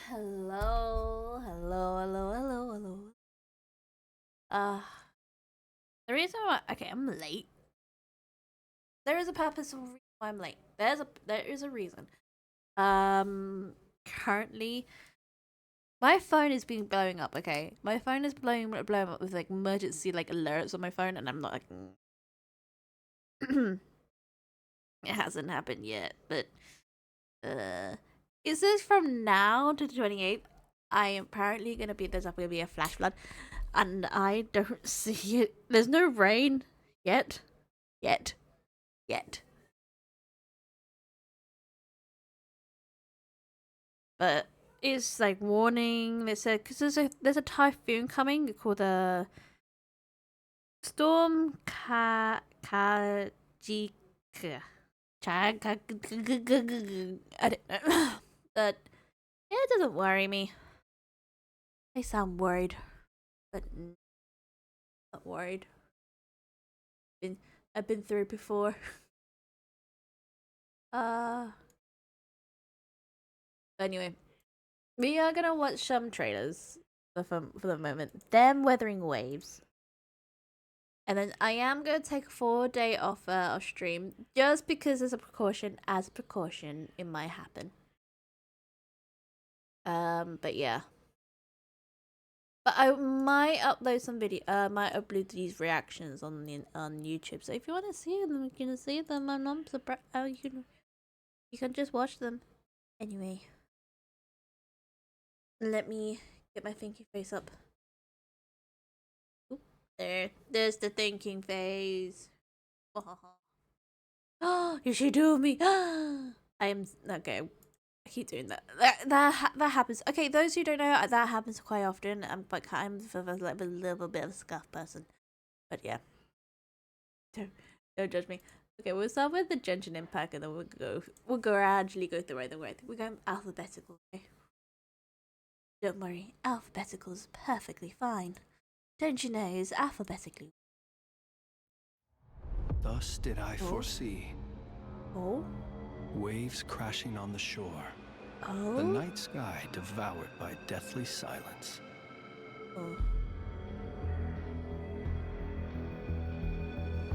Hello. Uh, the reason why I'm late. There is a purpose of why I'm late. There is a reason. Currently my phone is being blowing up. Okay, my phone is blowing up with like emergency like alerts on my phone, and I'm not like. It hasn't happened yet, but is this from now to the 28th? I am apparently gonna be there's gonna be a flash flood, and I don't see it. There's no rain yet, yet, yet. But it's like warning. They said because there's a typhoon coming called the Storm Kajika. I don't know. But yeah, it doesn't worry me. I sound worried, but not worried. Been I've been through it before. Uh. Anyway, we are gonna watch some trailers for the moment. Them Weathering Waves. And then I am gonna take a 4 day off of stream just because as a precaution. It might happen. But yeah. But I might upload some video. Might upload these reactions on YouTube. So if you want to see them, you can see them. I'm not surprised. You can just watch them. Anyway, let me get my thinking face up. There's the thinking phase. Oh, you should do me. I am okay. I keep doing that. That happens. Okay, those who don't know, that happens quite often. I'm like a little bit of a scuff person, but yeah, don't judge me. Okay, we'll start with the Genshin Impact, and then we'll gradually go through the way. We're going alphabetical. Okay? Don't worry, alphabetical's perfectly fine. Don't you know it's alphabetically? Thus did I foresee. Oh? Waves crashing on the shore. Oh? The night sky devoured by deathly silence. Oh.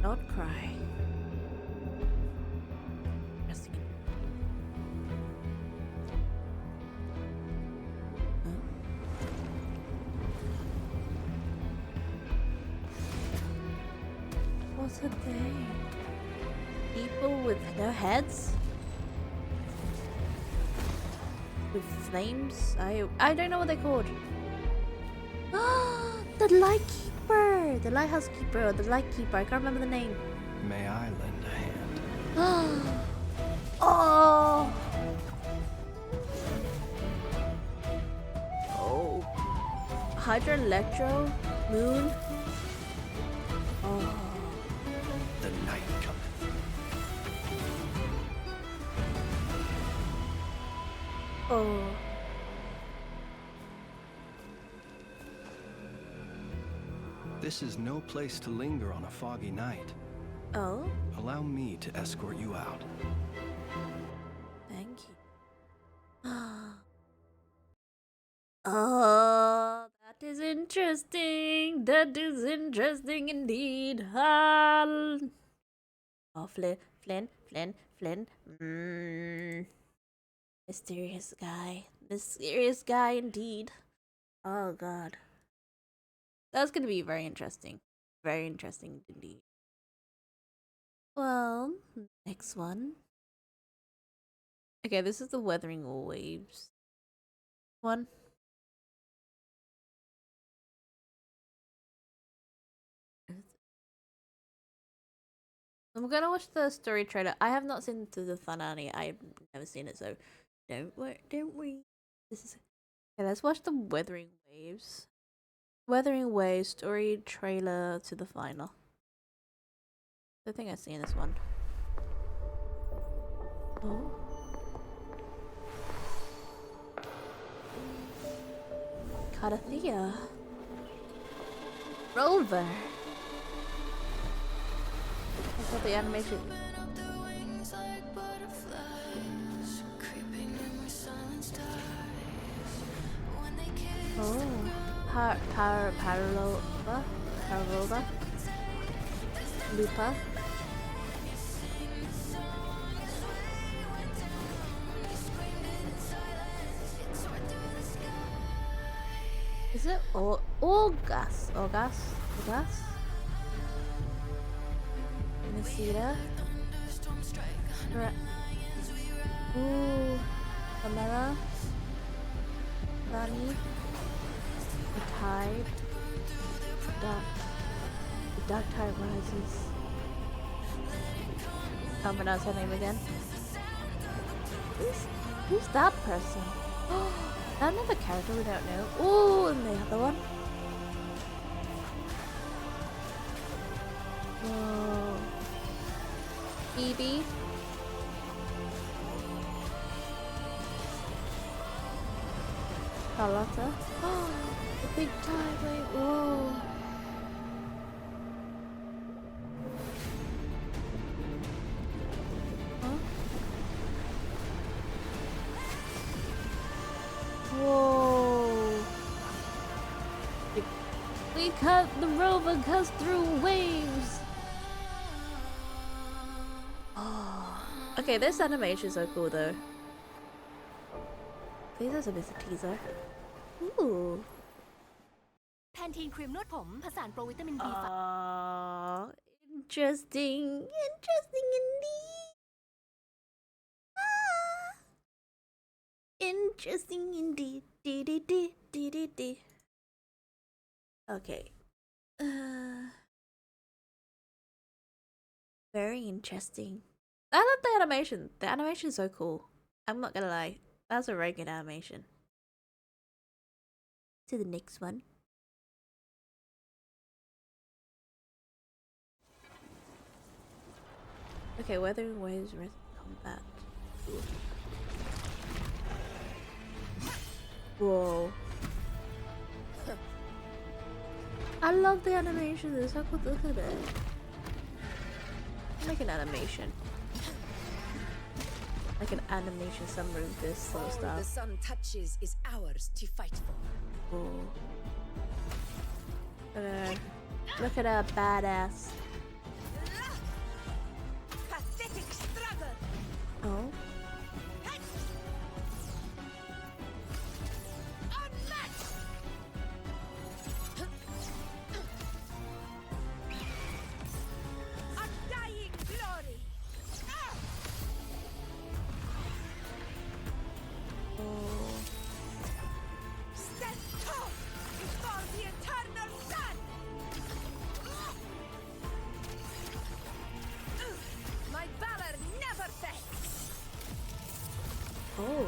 Not cry. What are they? People with no heads? With flames? I don't know what they're called. The Lightkeeper! The Lighthouse Keeper or the Lightkeeper. I can't remember the name. May I lend a hand? Oh! Oh. Hydra Electro? Moon? Oh. The night cometh. Oh. This is no place to linger on a foggy night. Oh? Allow me to escort you out. Thank you. Oh, that is interesting. That is interesting indeed. Oh, Flynn. Mysterious guy indeed. Oh God, that's gonna be very interesting. Very interesting indeed. Well, next one. Okay, this is the Weathering Waves one. I'm gonna watch the story trailer. I have not seen the finale. I've never seen it, so don't worry. This is okay. Let's watch the Weathering Waves. Weathering Waves story trailer to the final. I think I've seen this one. Oh. Carathea. Rover. I thought the animation. Paralova? Paralova? Lupa? Is it Orgas? Orgas? Orgas? Mesita? Ooh. Pamela? Rani? The Tide? The Dark Tide Rises. Can't pronounce her name again. Who's that person? Another character we don't know. Oh, and the other one. Whoa. Phoebe. Carlotta. Oh, the big time wave. Whoa. Huh? Whoa. We cut the rover cuts through waves. Oh. Okay, this animation is so cool though. Please, there's a bit of teaser. Ooh. แพนทีนครีมนวดผมผสานโปรวิตามิน B5 Interesting. Interesting indeed. Ah. Interesting indeed. Okay. Very interesting. I love the animation. The animation is so cool. I'm not gonna lie. That's a very good animation. To the next one. Okay, Weathering Waves combat. Whoa. I love the animation. It's so cool. Look at it. Like an animation. Like an animation summary of this sort of All stuff. the sun touches is ours to fight for. Whoa. Look at her badass. Pathetic struggle. Oh. Unmatched. Undying glory. Oh. Stand tall before the eternal sun. My valor never fails. Oh.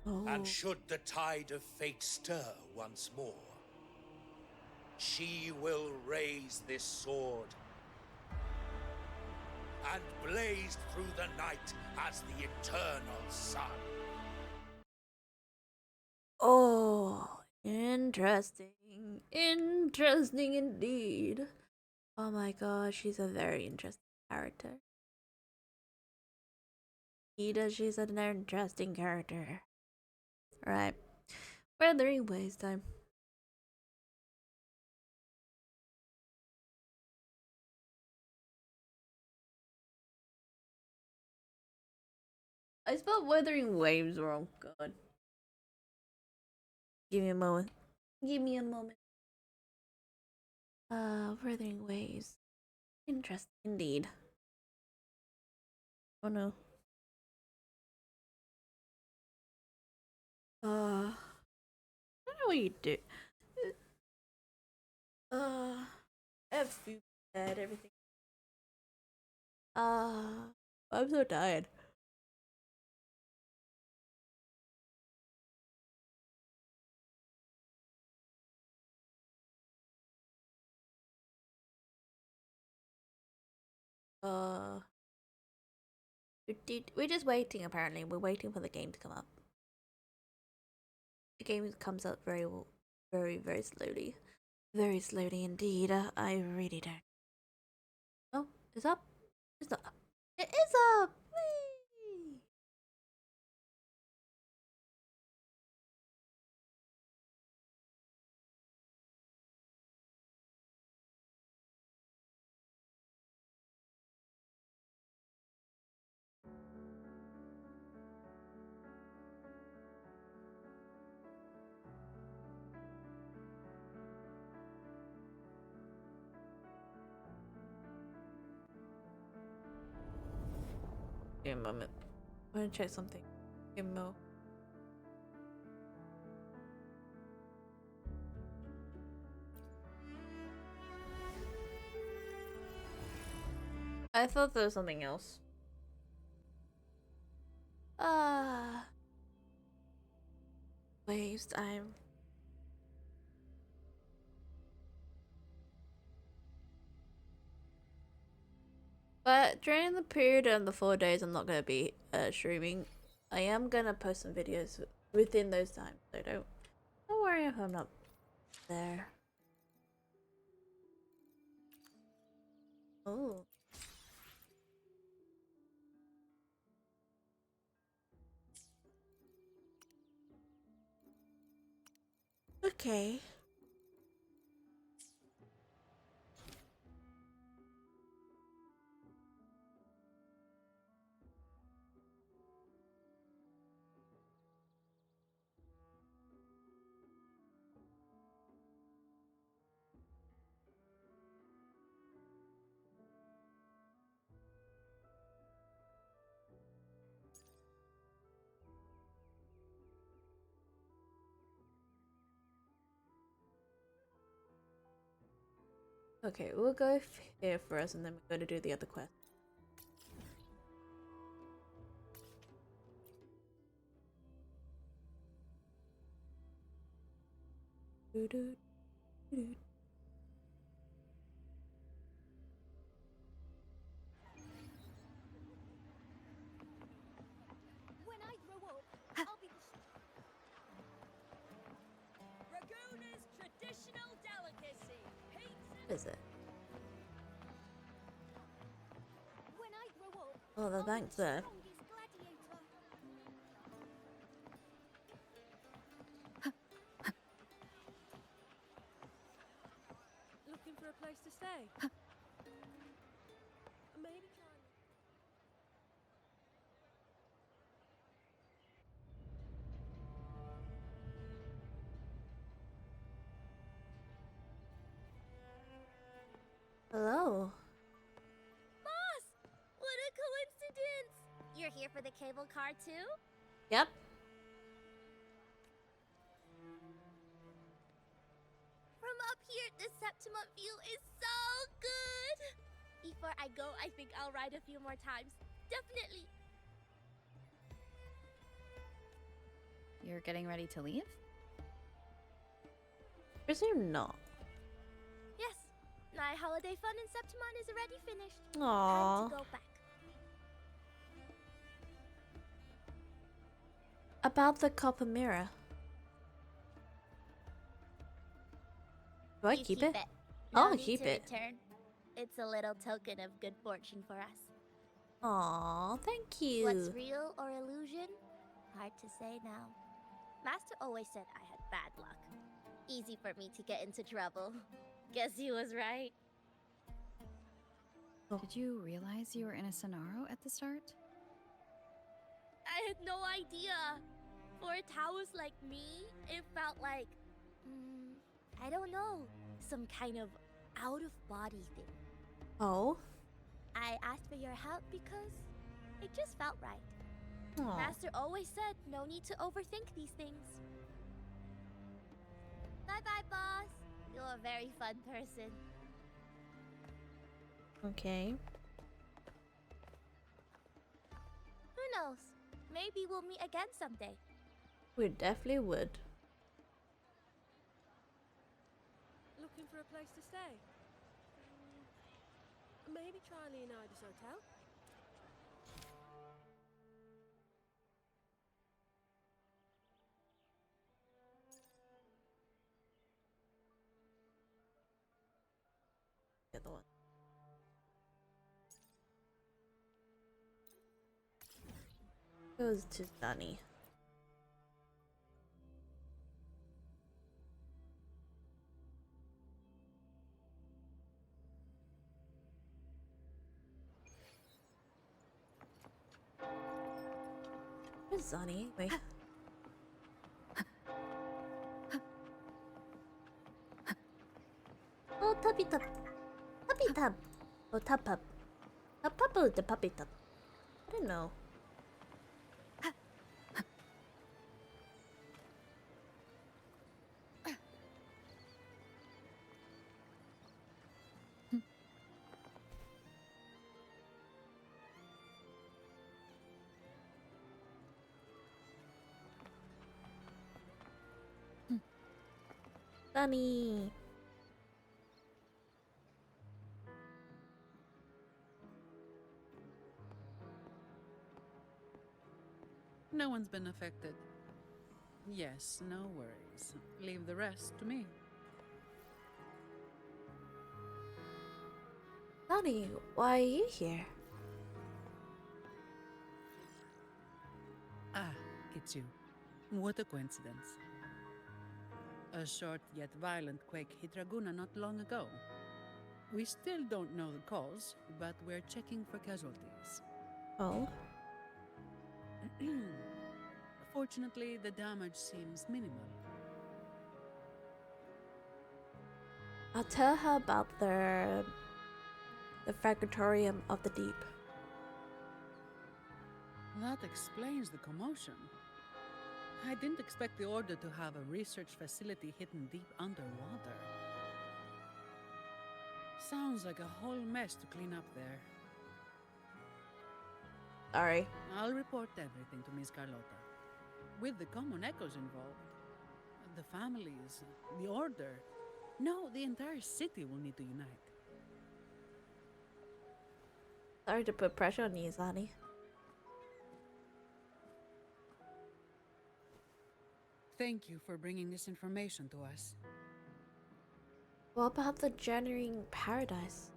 Oh. And should the tide of fate stir once more, she will raise this sword and blaze through the night as the eternal sun. Oh, interesting. Interesting indeed. Oh my gosh, she's a very interesting character. She's an interesting character. Right. Weathering Waves time. I spelled Weathering Waves wrong. God. Give me a moment. Give me a moment. Weathering Waves. Interesting indeed. Oh no. I don't know what you do. I have food bad, everything. I'm so tired. We're just waiting. Apparently, we're waiting for the game to come up. The game comes up very, very, very slowly. Very slowly indeed. I really don't. Oh, it's up. It's not up. It is up. Whee! Give me a moment. I want to check something. Give me a mo. I thought there was something else. Ah. Waves time. But during the period of the 4 days I'm not gonna be streaming, I am gonna post some videos within those times. So don't worry if I'm not there. Oh. Okay. Okay, we'll go here first and then we're gonna do the other quest. Doo -doo, doo. When I grow up, I'll be Raguna's traditional delicacy. Pizza. What is it? when I grow up. Oh, the I'll be bank's there. strongest gladiator. Looking for a place to stay? Maybe try. Hello. Boss! What a coincidence! You're here for the cable car too? Yep. From up here, the Septimont view is so good! Before I go, I think I'll ride a few more times. Definitely! You're getting ready to leave? Presume not. Yes, my holiday fun in Septimont is already finished. Aww. Time to go back. About the copper mirror. Do I You keep it? No I'll need keep to it. return. It's a little token of good fortune for us. Aw, thank you. What's real or illusion? Hard to say now. Master always said I had bad luck. Easy for me to get into trouble. Guess he was right. Did you realize you were in a Sonaro at the start? I had no idea. For a Taoist like me, it felt like, I don't know, some kind of out of body thing. Oh. I asked for your help because it just felt right. Aw. Master always said no need to overthink these things. Bye bye, boss. You're a very fun person. Okay. Who knows? Maybe we'll meet again someday. We definitely would. Looking for a place to stay? Maybe try Leonidas Hotel? Goes to Sunny. Where's Sunny? Wait. Oh, Tubby Tub. Puppy Tub. Oh, Tub Pup. Tub Pup or the Puppy Tub? I don't know. Sunny. No one's been affected. Yes, no worries. Leave the rest to me. Sunny, why are you here? Ah, it's you. What a coincidence. A short yet violent quake hit Raguna not long ago. We still don't know the cause, but we're checking for casualties. Oh. Fortunately, the damage seems minimal. I'll tell her about the Fragatorium of the Deep. That explains the commotion. I didn't expect the Order to have a research facility hidden deep underwater. Sounds like a whole mess to clean up there. Sorry. I'll report everything to Miss Carlotta. With the common echoes involved, the families, the Order, no, the entire city will need to unite. Sorry to put pressure on you, Sunny. Thank you for bringing this information to us. What about the Generating Paradise?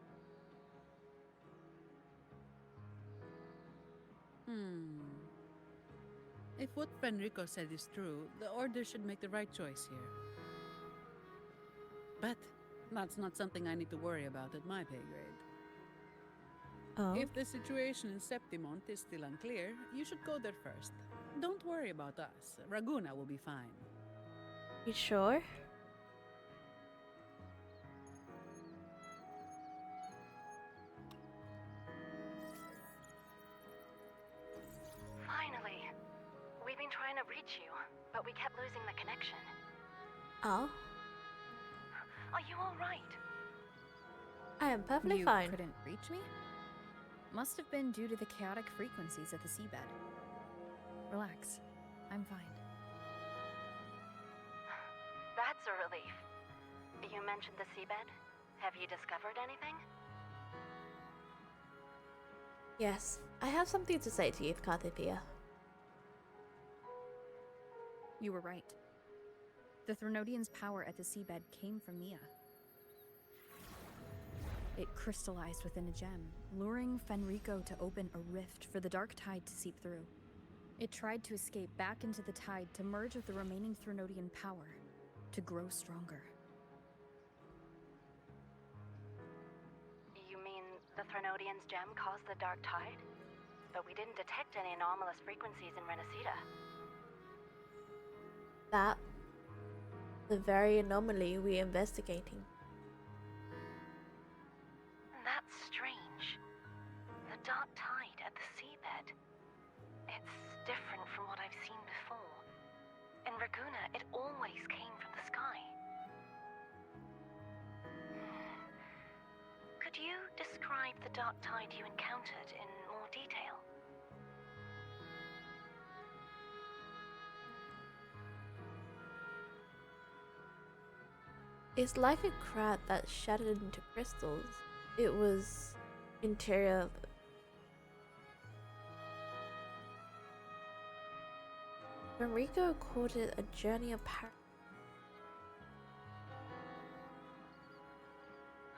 If what Fenrico said is true, the Order should make the right choice here. But that's not something I need to worry about at my pay grade. Oh. If the situation in Septimont is still unclear, you should go there first. Don't worry about us. Raguna will be fine. You sure? Finally. We've been trying to reach you, but we kept losing the connection. Oh. Are you alright? I am perfectly You fine. couldn't reach me? Must have been due to the chaotic frequencies at the seabed. Relax. I'm fine. That's a relief. You mentioned the seabed. Have you discovered anything? Yes, I have something to say to you, Carthipia. You were right. The Threnodian's power at the seabed came from Mia. It crystallized within a gem, luring Fenrico to open a rift for the dark tide to seep through. It tried to escape back into the tide to merge with the remaining Threnodian power, to grow stronger. You mean the Threnodian's gem caused the dark tide? But we didn't detect any anomalous frequencies in Renacida. That the very anomaly we're investigating. That's strange. The dark tide at the seabed. It's different from what I've seen before. In Raguna, it always came from the sky. Could you describe the dark tide you encountered in more detail? It's like a crab that shattered into crystals. It was interior. Enrico called it a journey of paradise.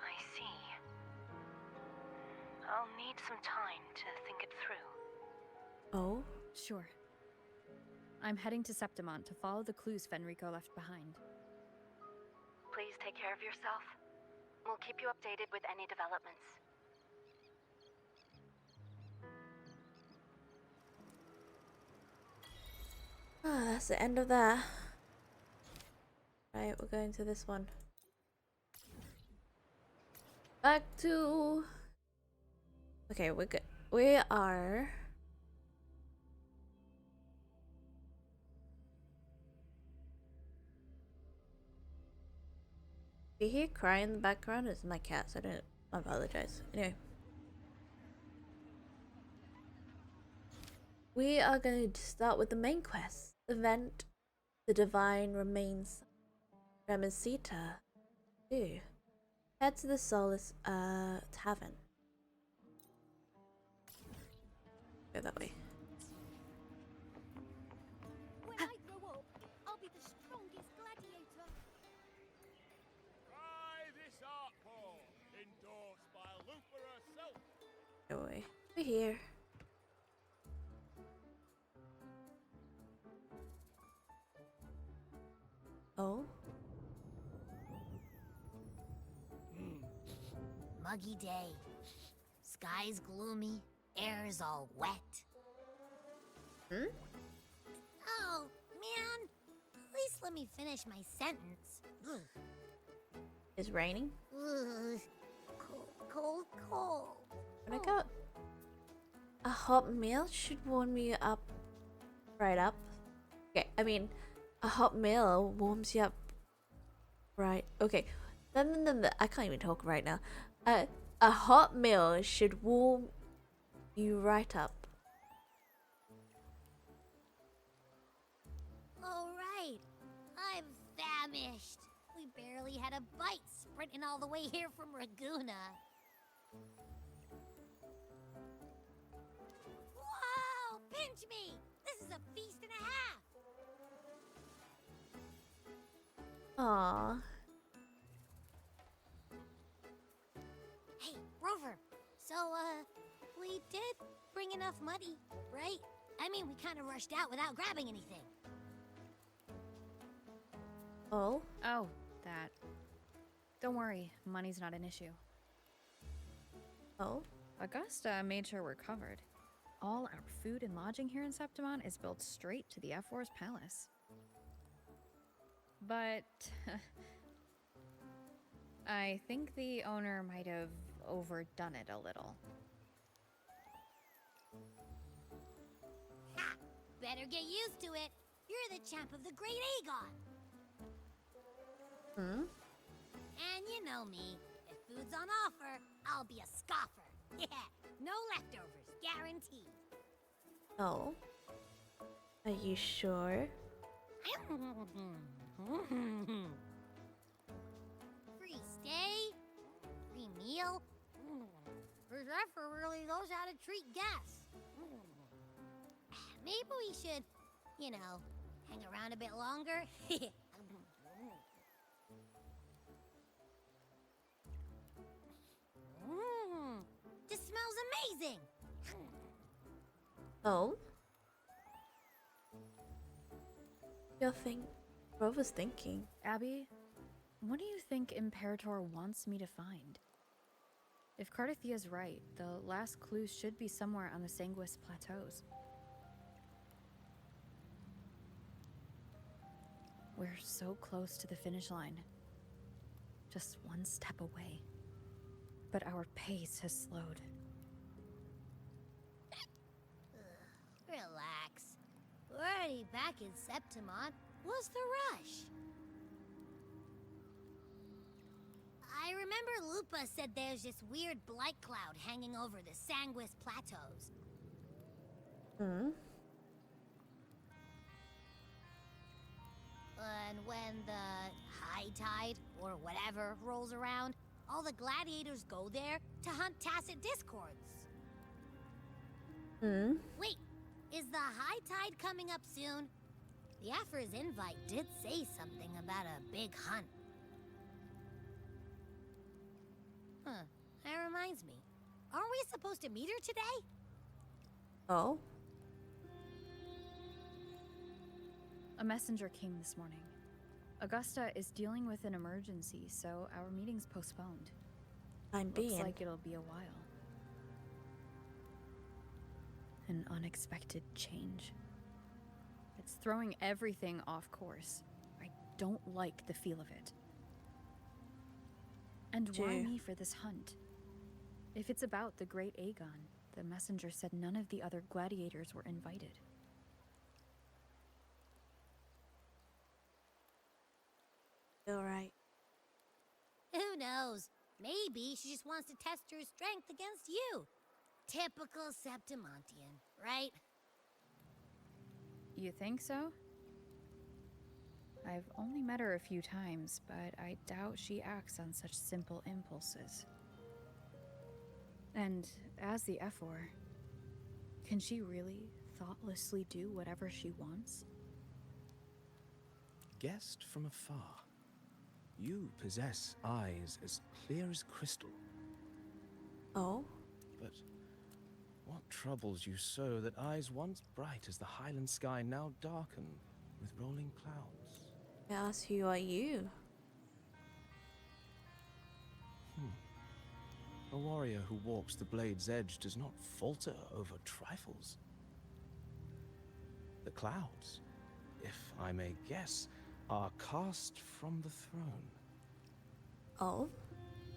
I see. I'll need some time to think it through. Oh? Sure. I'm heading to Septimont to follow the clues Fenrico left behind. Please take care of yourself. We'll keep you updated with any developments. Ah, that's the end of that. Right, we're going to this one. Back to... Okay, we're good. We are... You hear crying in the background? It's my cats. I apologize. Anyway. We are going to start with the main quest. Event the Divine Remains Remesita 2. Head to the Solace Tavern. Go that way. When I grow up, I'll be the strongest gladiator. Try this art form, endorsed by Lupa herself. Go away. We're here. Oh? Muggy day. Sky's gloomy, air's all wet. Hmm? Oh, man. At least let me finish my sentence. It's raining? Ugh. Cold, cold, cold. When I go... A hot meal should warm me up right up. Okay, I mean, a hot meal warms you up right... Okay, no, I can't even talk right now. A hot meal should warm you right up. All right. I'm famished. We barely had a bite sprinting all the way here from Raguna. Whoa! Pinch me! This is a feast and a half! Aww. Hey, Rover. So, we did bring enough money, right? I mean, we kind of rushed out without grabbing anything. Oh? Oh, that. Don't worry, money's not an issue. Oh? Augusta made sure we're covered. All our food and lodging here in Septimont is billed straight to the F-Wars Palace. But... I think the owner might have overdone it a little. Ha! Better get used to it. You're the champ of the Great Aegon. Hmm? And you know me. If food's on offer, I'll be a scoffer. Yeah, no leftovers, guaranteed. Oh? Are you sure? Free stay? Free meal? Zephyr really knows how to treat guests. Maybe we should, you know, hang around a bit longer. This smells amazing! Oh? Rover's thinking. Abby, what do you think Imperator wants me to find? If Cardathia's right, the last clues should be somewhere on the Sanguis Plateaus. We're so close to the finish line. Just one step away. But our pace has slowed. Relax. We're already back in Septimont. What's the rush? I remember Lupa said there's this weird blight cloud hanging over the Sanguis Plateaus. Hmm? And when the high tide, or whatever, rolls around, all the gladiators go there to hunt Tacit Discords. Hmm? Wait, is the high tide coming up soon? The Afra's invite did say something about a big hunt. Huh, that reminds me. Aren't we supposed to meet her today? Oh? A messenger came this morning. Augusta is dealing with an emergency, so our meeting's postponed. I'm Looks being. like it'll be a while. An unexpected change. It's throwing everything off course. I don't like the feel of it. And why Gee. me for this hunt? If it's about the great Aegon, the messenger said none of the other gladiators were invited. All right. Who knows? Maybe she just wants to test her strength against you. Typical Septimontian, right? You think so? I've only met her a few times, but I doubt she acts on such simple impulses. And as the Ephor, can she really thoughtlessly do whatever she wants? Guessed from afar, you possess eyes as clear as crystal. Oh, But what troubles you so that eyes once bright as the highland sky now darken with rolling clouds? I ask, who are you? A warrior who walks the blade's edge does not falter over trifles. The clouds, if I may guess, are cast from the throne. Oh,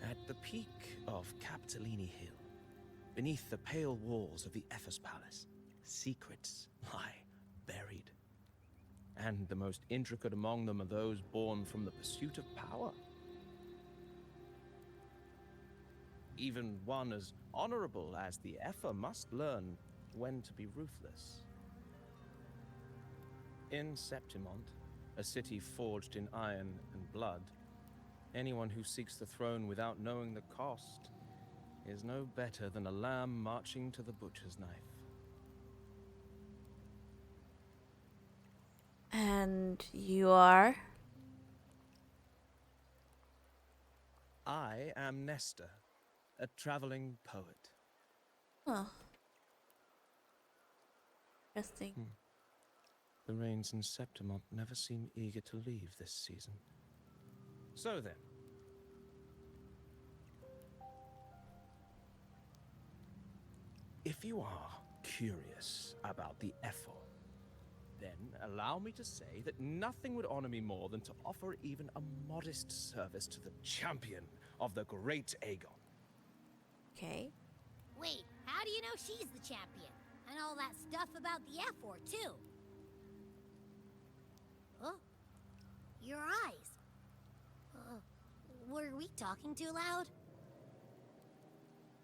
At the peak of Capitolini Hill, beneath the pale walls of the Ephes Palace, secrets lie buried. And the most intricate among them are those born from the pursuit of power. Even one as honorable as the Epher must learn when to be ruthless. In Septimont, a city forged in iron and blood, anyone who seeks the throne without knowing the cost is no better than a lamb marching to the butcher's knife. and you are? I am Nestor, a traveling poet. Oh. Interesting. The rains in Septimont never seem eager to leave this season. So then, if you are curious about the Ephor, then allow me to say that nothing would honor me more than to offer even a modest service to the champion of the great Aegon. Okay. Wait, how do you know she's the champion? And all that stuff about the Ephor, too? Huh? Your eyes. Were we talking too loud?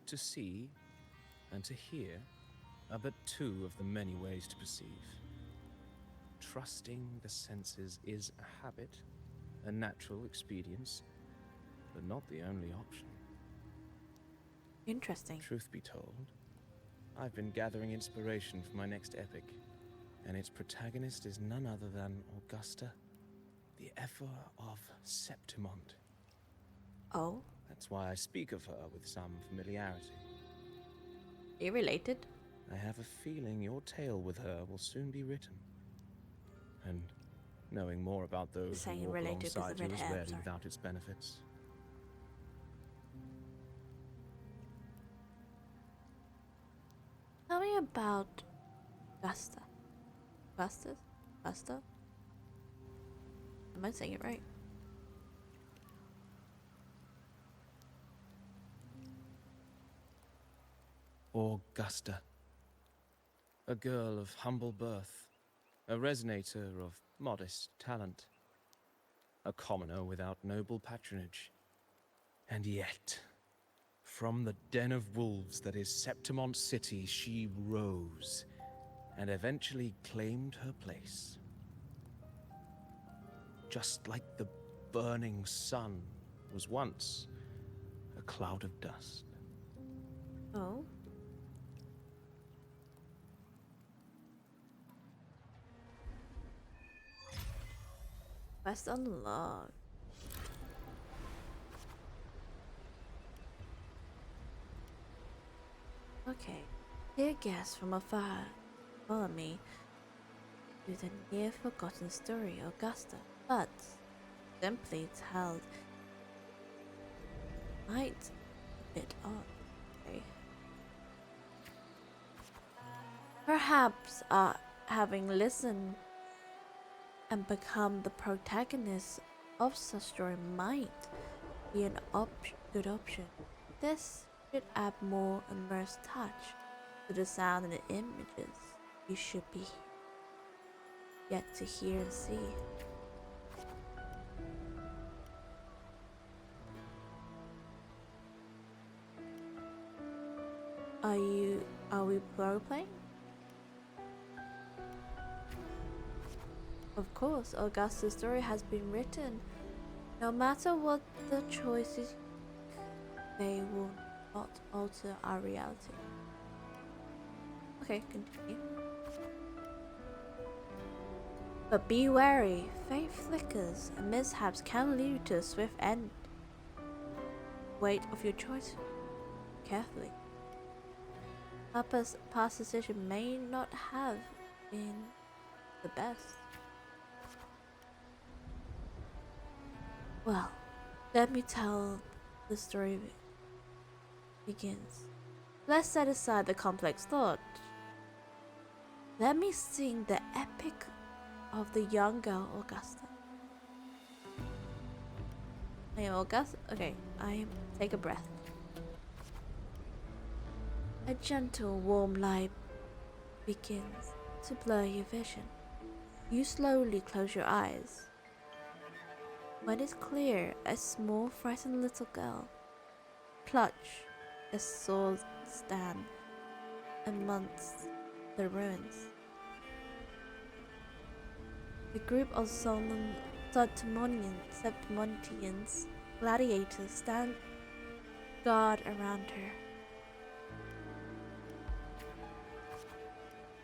To see and to hear are but two of the many ways to perceive. Trusting the senses is a habit, a natural expedience, but not the only option. Interesting. Truth be told, I've been gathering inspiration for my next epic, and its protagonist is none other than Augusta, the Ephor of Septimont. Oh, That's why I speak of her with some familiarity. you related? I have a feeling your tale with her will soon be written. And knowing more about those Saying who walk related with the alongside you red is hair, rarely sorry. without its benefits. Tell me about Gusta. Gustus? Gusta? Am I saying it right? Augusta. A girl of humble birth, a resonator of modest talent, a commoner without noble patronage. And yet, from the den of wolves that is Septimont City, she rose and eventually claimed her place. Just like the burning sun was once a cloud of dust. Oh. Quest unlocked. Okay. Dear guests from afar, follow me. to the near forgotten story of Augusta, but simply told might a bit odd. Okay. Perhaps having listened and become the protagonist of such story might be an good option. This should add more immersed touch to the sound and the images you should be yet to hear and see. Are we role playing? Of course, Augusta's story has been written. No matter what the choices, they will not alter our reality. Okay, continue. But be wary, fate flickers, and mishaps can lead to a swift end. Weight of your choice carefully. Papa's past decision may not have been the best. Well, let me tell the story begins. Let's set aside the complex thought. Let me sing the epic of the young girl Augusta. I am Augusta. Okay, take a breath. A gentle, warm light begins to blur your vision. You slowly close your eyes. When it's clear, a small, frightened little girl clutch a sword stand amongst the ruins. The group of Septimonians, gladiators, stand guard around her.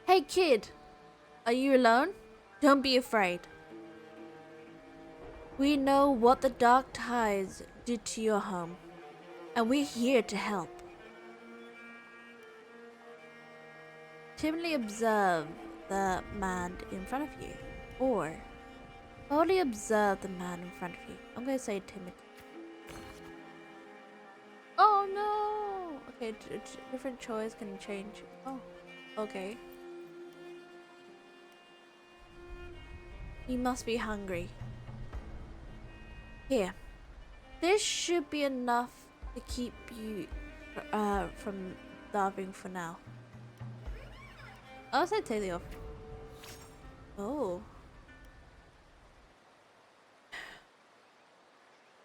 Hey kid, are you alone? Don't be afraid. We know what the dark tides did to your home, and we're here to help. Timidly observe the man in front of you, or only observe the man in front of you. I'm going to say timid. Oh no! Okay, different choice can change. Oh, okay. You must be hungry. Here, this should be enough to keep you from starving for now. I'll say take it off. Oh.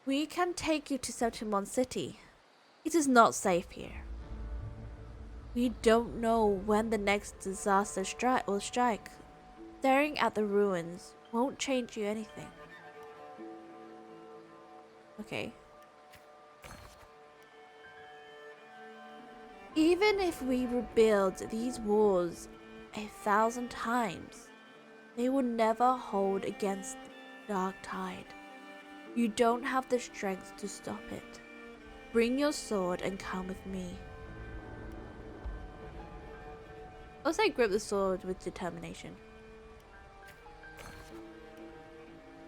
We can take you to Septimon City. It is not safe here. We don't know when the next disaster will strike. Staring at the ruins won't change you anything. Okay. Even if we rebuild these walls 1,000 times, they will never hold against the dark tide. You don't have the strength to stop it. Bring your sword and come with me. I'll say grip the sword with determination.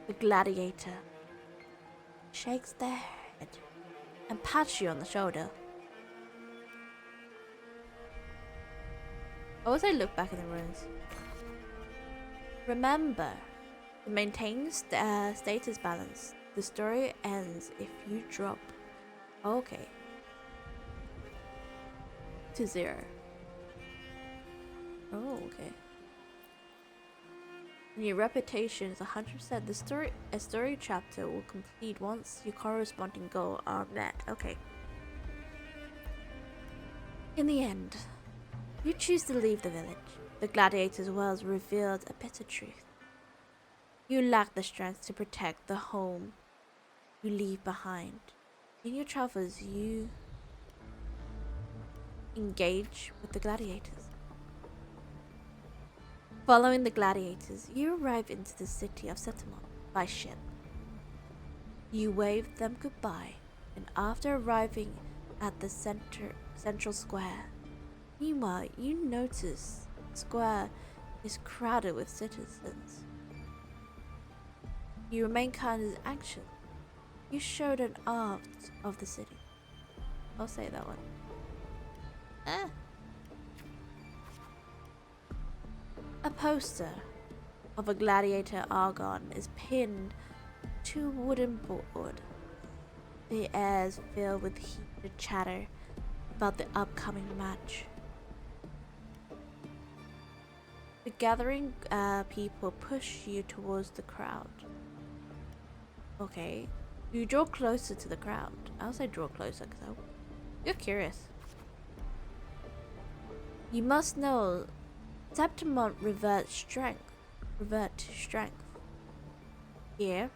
The gladiator shakes their head and pats you on the shoulder. I would say look back in the ruins. Remember, to maintain status balance, the story ends if you drop. Okay. To 0. Oh, okay. And your reputation is 100%. A story chapter will complete once your corresponding goal are met. Okay. In the end, you choose to leave the village. The gladiator's words revealed a bitter truth. You lack the strength to protect the home you leave behind. In your travels, you engage with the gladiators. Following the gladiators, you arrive into the city of Septimon by ship. You wave them goodbye, and after arriving at the central square, meanwhile, you notice the square is crowded with citizens. You remain kind as action. You showed an art of the city. I'll say that one. A poster of a gladiator Argon is pinned to a wooden board. The air is filled with heated chatter about the upcoming match. The gathering people push you towards the crowd. Okay, you draw closer to the crowd. I'll say draw closer because you're curious. You must know Septimont revert to strength. Here,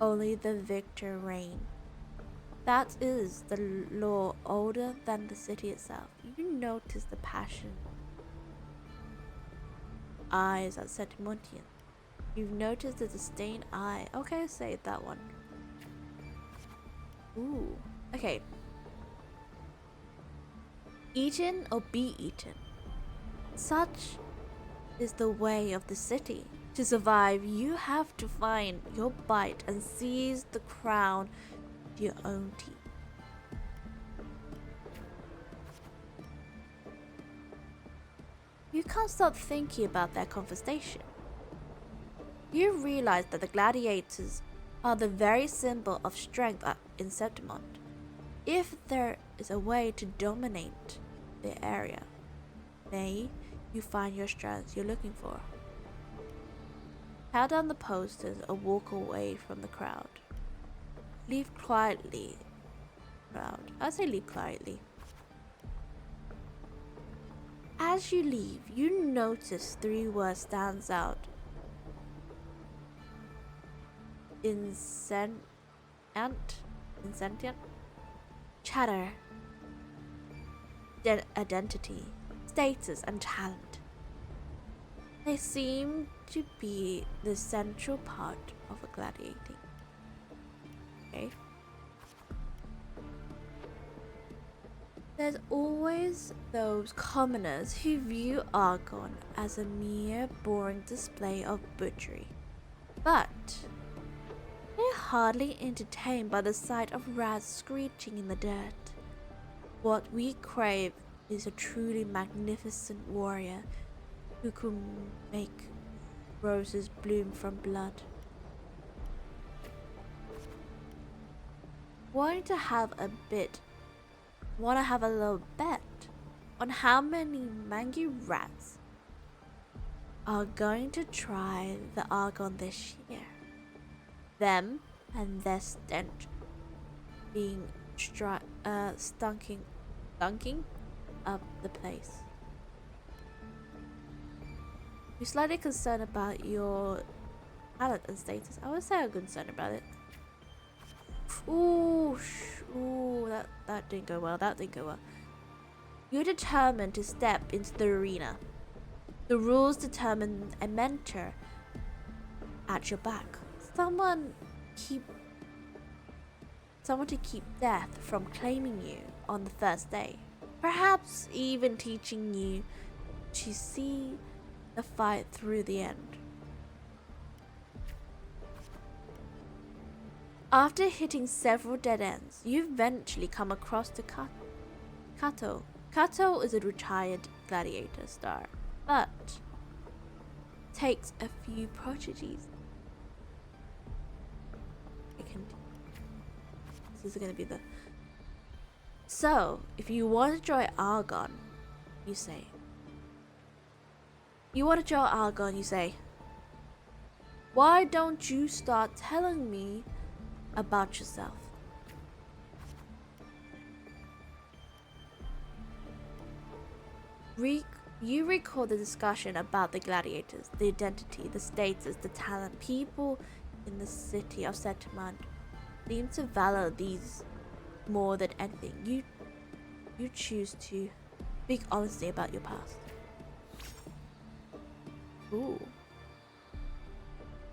only the victor reign. That is the law older than the city itself. You notice the passion eyes at Septimontian. You've noticed the disdain eye. Okay, say that one. Ooh. Okay. Eaten or be eaten. Such is the way of the city. To survive, you have to find your bite and seize the crown with your own teeth. You can't stop thinking about their conversation. You realize that the gladiators are the very symbol of strength in Septimont. If there is a way to dominate the area, may you find your strength you're looking for. Tear down the posters or walk away from the crowd. Leave quietly. I say leave quietly. As you leave, you notice 3 words stands out. Insentient, chatter, identity, status, and talent. They seem to be the central part of a gladiating. Okay. There's always those commoners who view Argon as a mere boring display of butchery. But they're hardly entertained by the sight of rats screeching in the dirt. What we crave is a truly magnificent warrior who can make roses bloom from blood. Want to have a little bet on how many mangy rats are going to try the Argon this year? Them and their stench being stunking up the place. You're slightly concerned about your talent and status. I would say I'm concerned about it. Ooh, that didn't go well. That didn't go well. You're determined to step into the arena. The rules determine a mentor at your back. Someone to keep death from claiming you on the first day. Perhaps even teaching you to see the fight through the end. After hitting several dead ends, you eventually come across the Kato. Kato is a retired gladiator star, but takes a few prodigies. This is going to be the... So, if you want to join Argon, you say... Why don't you start telling me about yourself? You recall the discussion about the gladiators, the identity, the status, the talent. People in the city of Septimont seem to value these more than anything. You choose to speak honestly about your past. Ooh.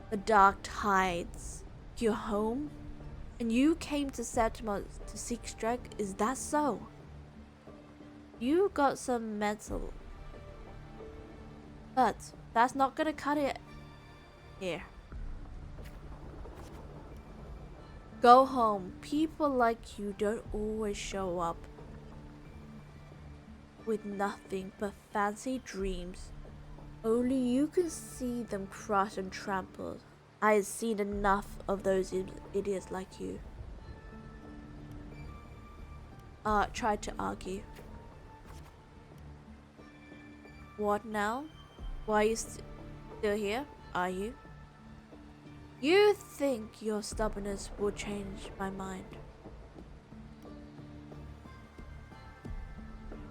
The dark tides your home, and you came to Septimont to seek strength. Is that so? You got some mental But that's not gonna cut it here. Go home. People like you don't always show up with nothing but fancy dreams. Only you can see them crushed and trampled. I have seen enough of those idiots like you. Tried to argue. What now? Why are you still here? Are you? You think your stubbornness will change my mind?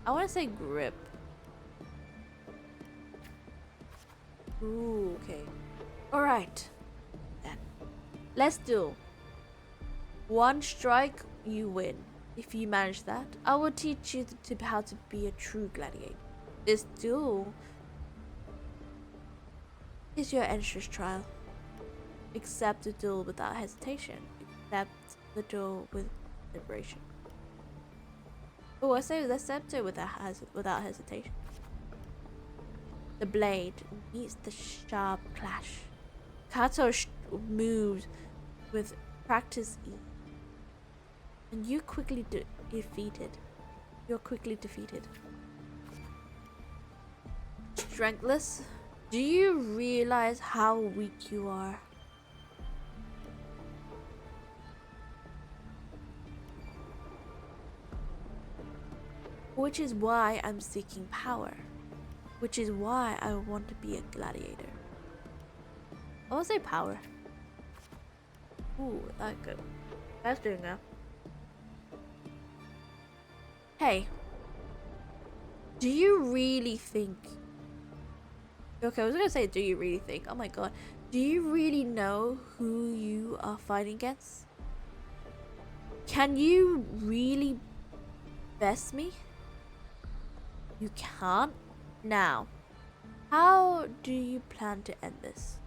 I want to say grip. Ooh, okay. Alright. Then. Let's do. One strike, you win. If you manage that, I will teach you how to be a true gladiator. This duel is your entrance trial. Accept the duel without hesitation. Accept the duel with liberation. Oh, I say accept it without hesitation. The blade meets the sharp clash. Kato moves with practice ease. And you're quickly defeated. You're quickly defeated. Strengthless? Do you realize how weak you are? Which is why I'm seeking power. Which is why I want to be a gladiator. I want to say power. Ooh, that's good. That's doing that. Hey. Do you really think... Okay, I was gonna say, do you really think? Oh my god. Do you really know who you are fighting against? Can you really best me? You can't? Now, how do you plan to end this?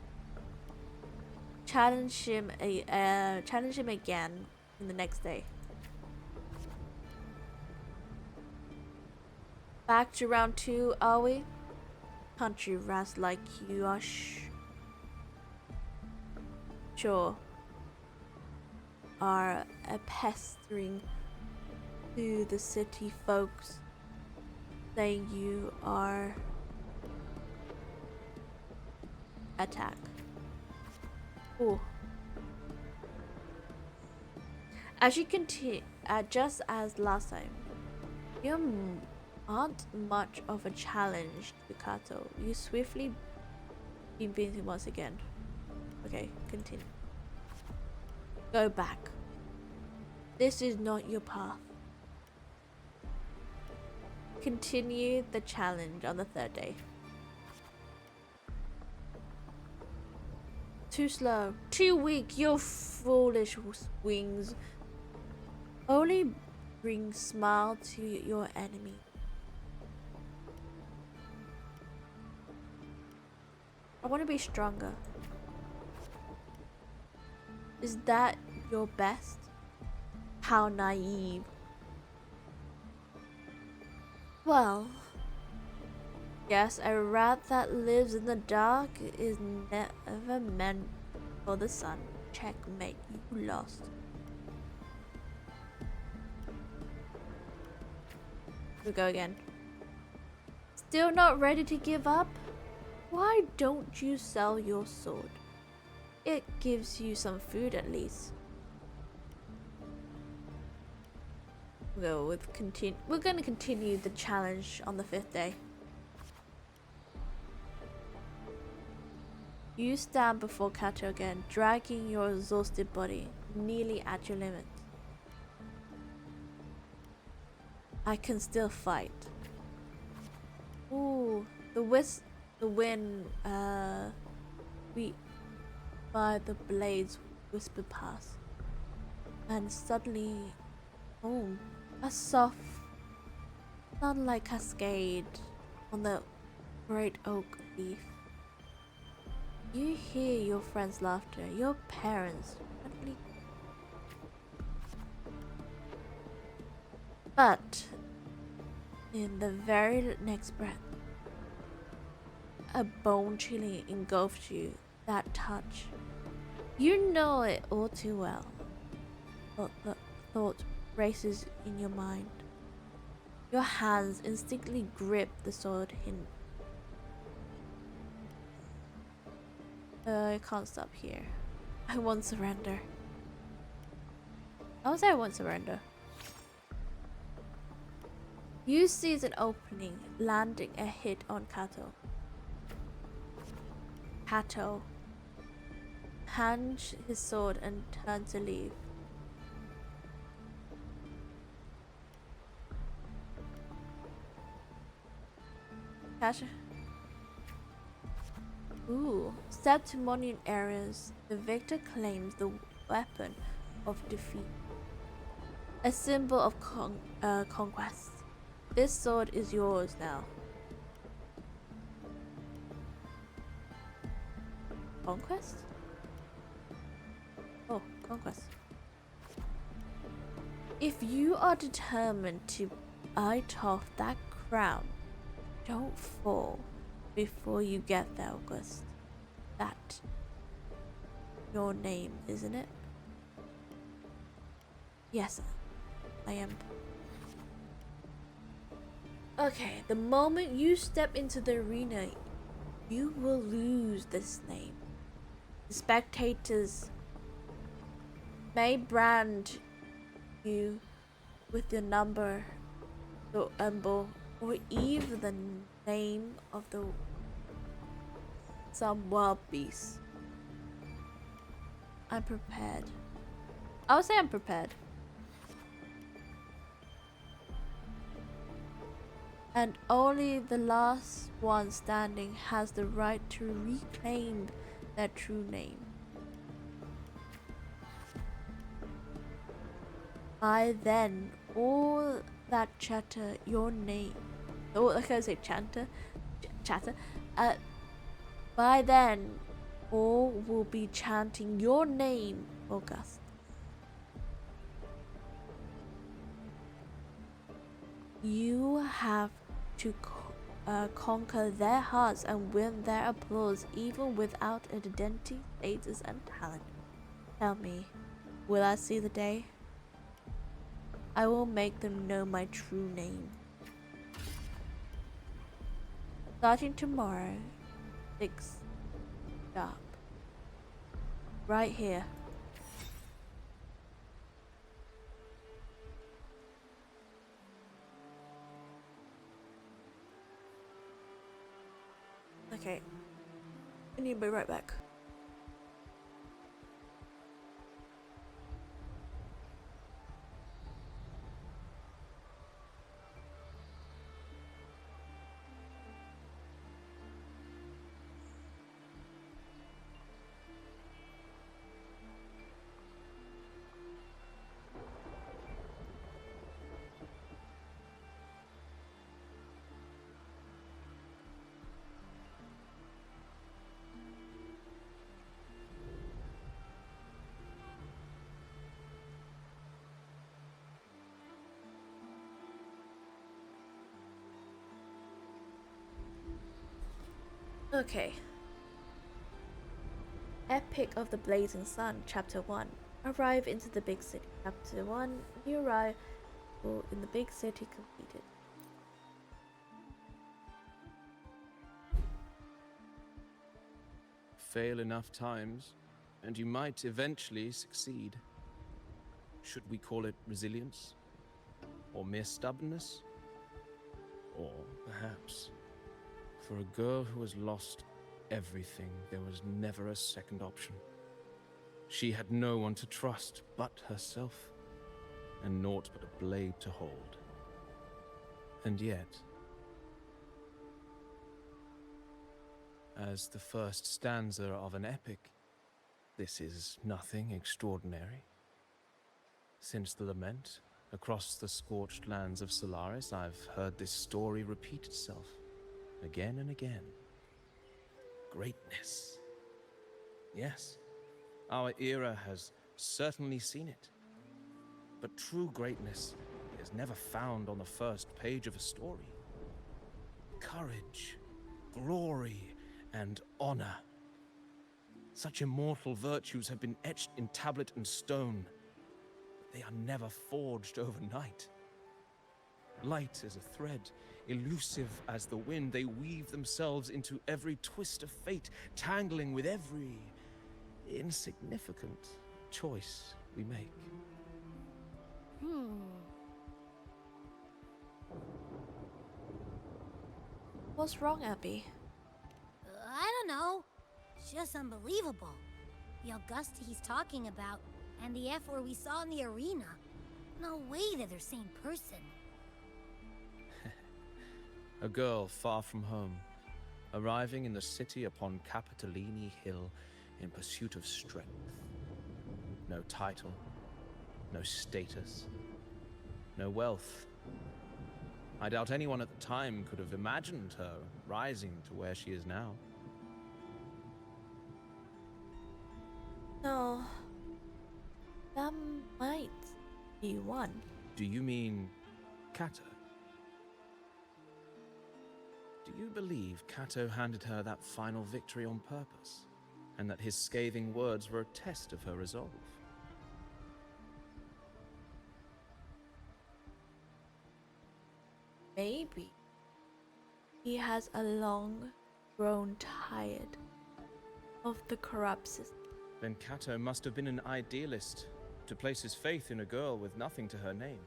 Challenge him again in the next day. Back to round 2, are we? Country rats like you are sure are pestering to the city folks, saying you are attack. Oh. As you continue, just as last time, you aren't much of a challenge to Kato. You swiftly been beaten once again. Okay, continue. Go back. This is not your path. Continue the challenge on the 3rd day. Too slow. Too weak. Your foolish wings only bring smile to your enemy. I want to be stronger. Is that your best? How naive. Well, yes, a rat that lives in the dark is never meant for the sun. Checkmate, you lost. We go again. Still not ready to give up? Why don't you sell your sword? It gives you some food at least. We're going to continue the challenge on the 5th day. You stand before Kato again, dragging your exhausted body, nearly at your limit. I can still fight. Ooh, the wind by the blades whispered past, and suddenly, boom, a soft sunlight cascade on the great oak leaf. You hear your friends' laughter, your parents friendly. But in the very next breath, a bone chilling engulfs you. That touch. You know it all too well. But the thought races in your mind. Your hands instinctively grip the sword hilt. I can't stop here. I won't surrender. I would say I won't surrender. You seize an opening, landing a hit on Kato. Kato hands his sword and turns to leave. Kato. Ooh. Step to monument areas. The victor claims the weapon of defeat. A symbol of conquest. This sword is yours now. Conquest? Oh, conquest. If you are determined to bite off that crown, don't fall before you get there, August. That's your name, isn't it? Yes, I am. Okay, the moment you step into the arena, you will lose this name. The spectators may brand you with the number, the emblem, or even the name of some wild beast. I'm prepared. I would say I'm prepared. And only the last one standing has the right to reclaim their true name. By then, all that chatter your name. Oh, like I say, chatter. By then, all will be chanting your name, August. You have to conquer their hearts and win their applause, even without identity, status, and talent. Tell me, will I see the day? I will make them know my true name. Starting tomorrow, 6 sharp. Right here. Okay. I need to be right back. Okay. Epic of the Blazing Sun, Chapter 1. Arrive into the big city. Chapter 1. New arrival in the big city completed. Fail enough times, and you might eventually succeed. Should we call it resilience? Or mere stubbornness? Or perhaps, for a girl who has lost everything, there was never a second option. She had no one to trust but herself, and naught but a blade to hold. And yet, as the first stanza of an epic, this is nothing extraordinary. Since the lament, across the scorched lands of Solaris, I've heard this story repeat itself, again and again. Greatness. Yes, our era has certainly seen it. But true greatness is never found on the first page of a story. Courage, glory, and honor. Such immortal virtues have been etched in tablet and stone, but they are never forged overnight. Light as a thread, elusive as the wind, they weave themselves into every twist of fate, tangling with every insignificant choice we make. What's wrong, Abby? I don't know. It's just unbelievable. The Augusta he's talking about, and the F-word we saw in the arena. No way they're the same person. A girl far from home, arriving in the city upon Capitolini Hill in pursuit of strength. No title, no status, no wealth. I doubt anyone at the time could have imagined her rising to where she is now. No. That might be one. Do you mean Kato? Do you believe Kato handed her that final victory on purpose, and that his scathing words were a test of her resolve? Maybe. He has a long grown tired of the corrupt system. Then Kato must have been an idealist, to place his faith in a girl with nothing to her name.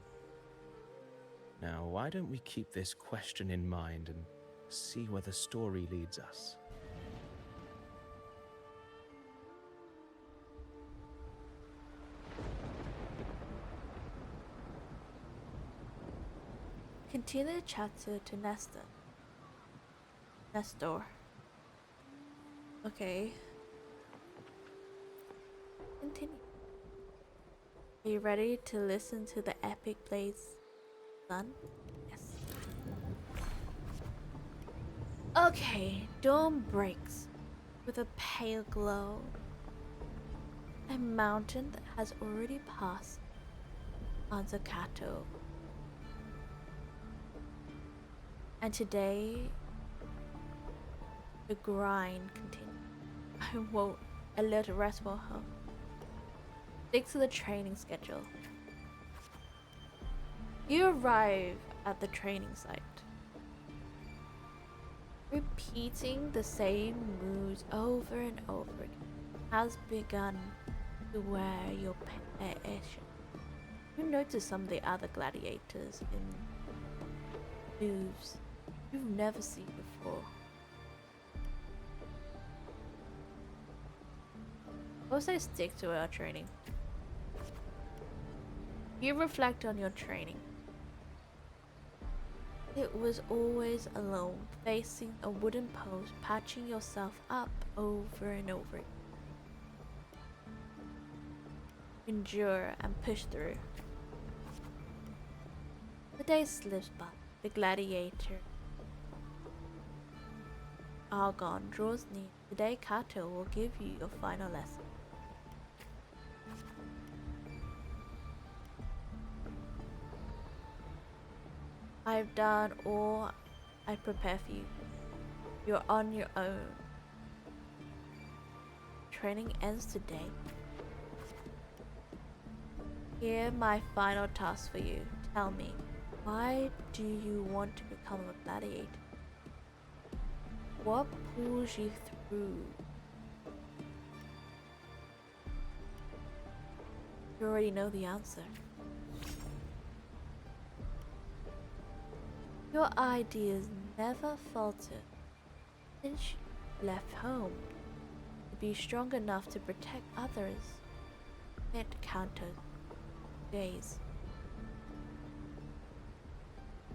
Now, why don't we keep this question in mind and see where the story leads us? Continue the chatter to Nestor. Nestor. Okay. Continue. Are you ready to listen to the epic blaze sun? Yes. Okay, dawn breaks with a pale glow. A mountain that has already passed Anzakato. And today, the grind continues. A little rest will help. Stick to the training schedule. You arrive at the training site. Repeating the same moves over and over has begun to wear your attention. You notice some of the other gladiators in moves you've never seen before. Also, stick to our training. You reflect on your training. It was always alone, facing a wooden post, patching yourself up over and over. Endure and push through. The day slips by. The gladiator Argon draws near. Today Kato will give you your final lesson. I've done all I prepare for you. You're on your own. Training ends today. Here my final task for you. Tell me, why do you want to become a gladiator? What pulls you through? You already know the answer. Your ideas never falter since you left home. To be strong enough to protect others, it counted days.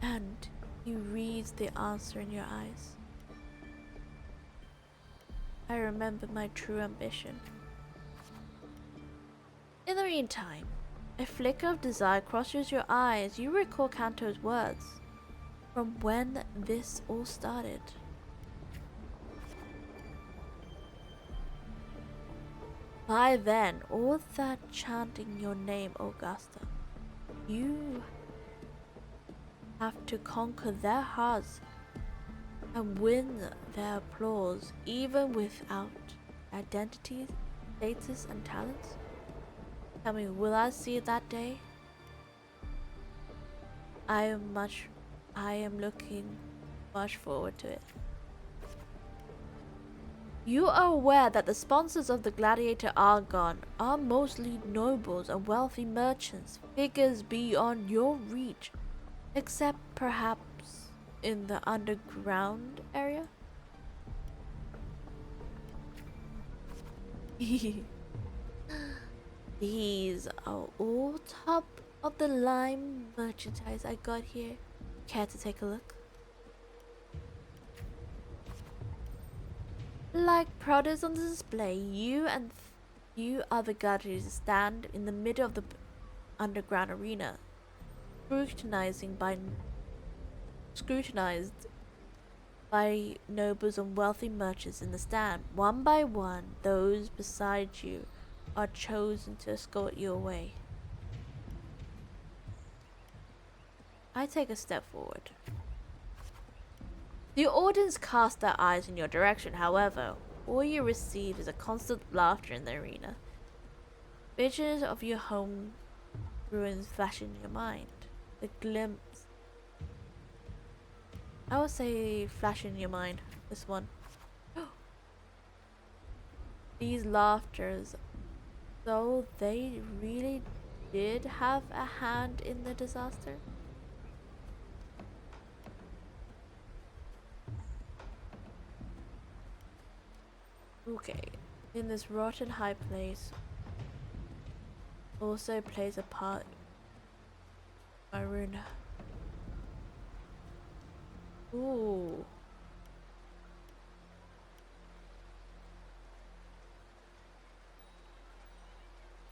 And he reads the answer in your eyes. I remember my true ambition. In the meantime, a flicker of desire crosses your eyes. You recall Kanto's words from when this all started. By then, all that chanting your name, Augusta, you have to conquer their hearts and win their applause even without identities, status, and talents? Tell me, will I see that day? I am looking much forward to it. You are aware that the sponsors of the Gladiator Argon are mostly nobles and wealthy merchants, figures beyond your reach, except perhaps in the underground area? These are all top of the line merchandise I got here. Care to take a look? Like produce on the display, you and few other gladiators stand in the middle of the underground arena, scrutinized by nobles and wealthy merchants in the stand. One by one, those beside you are chosen to escort you away. I take a step forward. The audience cast their eyes in your direction, however, all you receive is a constant laughter in the arena. Visions of your home ruins flash in your mind. The glimpse. I would say flash in your mind, this one. These laughters, though they really did have a hand in the disaster. Okay, in this rotten high place also plays a part Iruna. Ooh.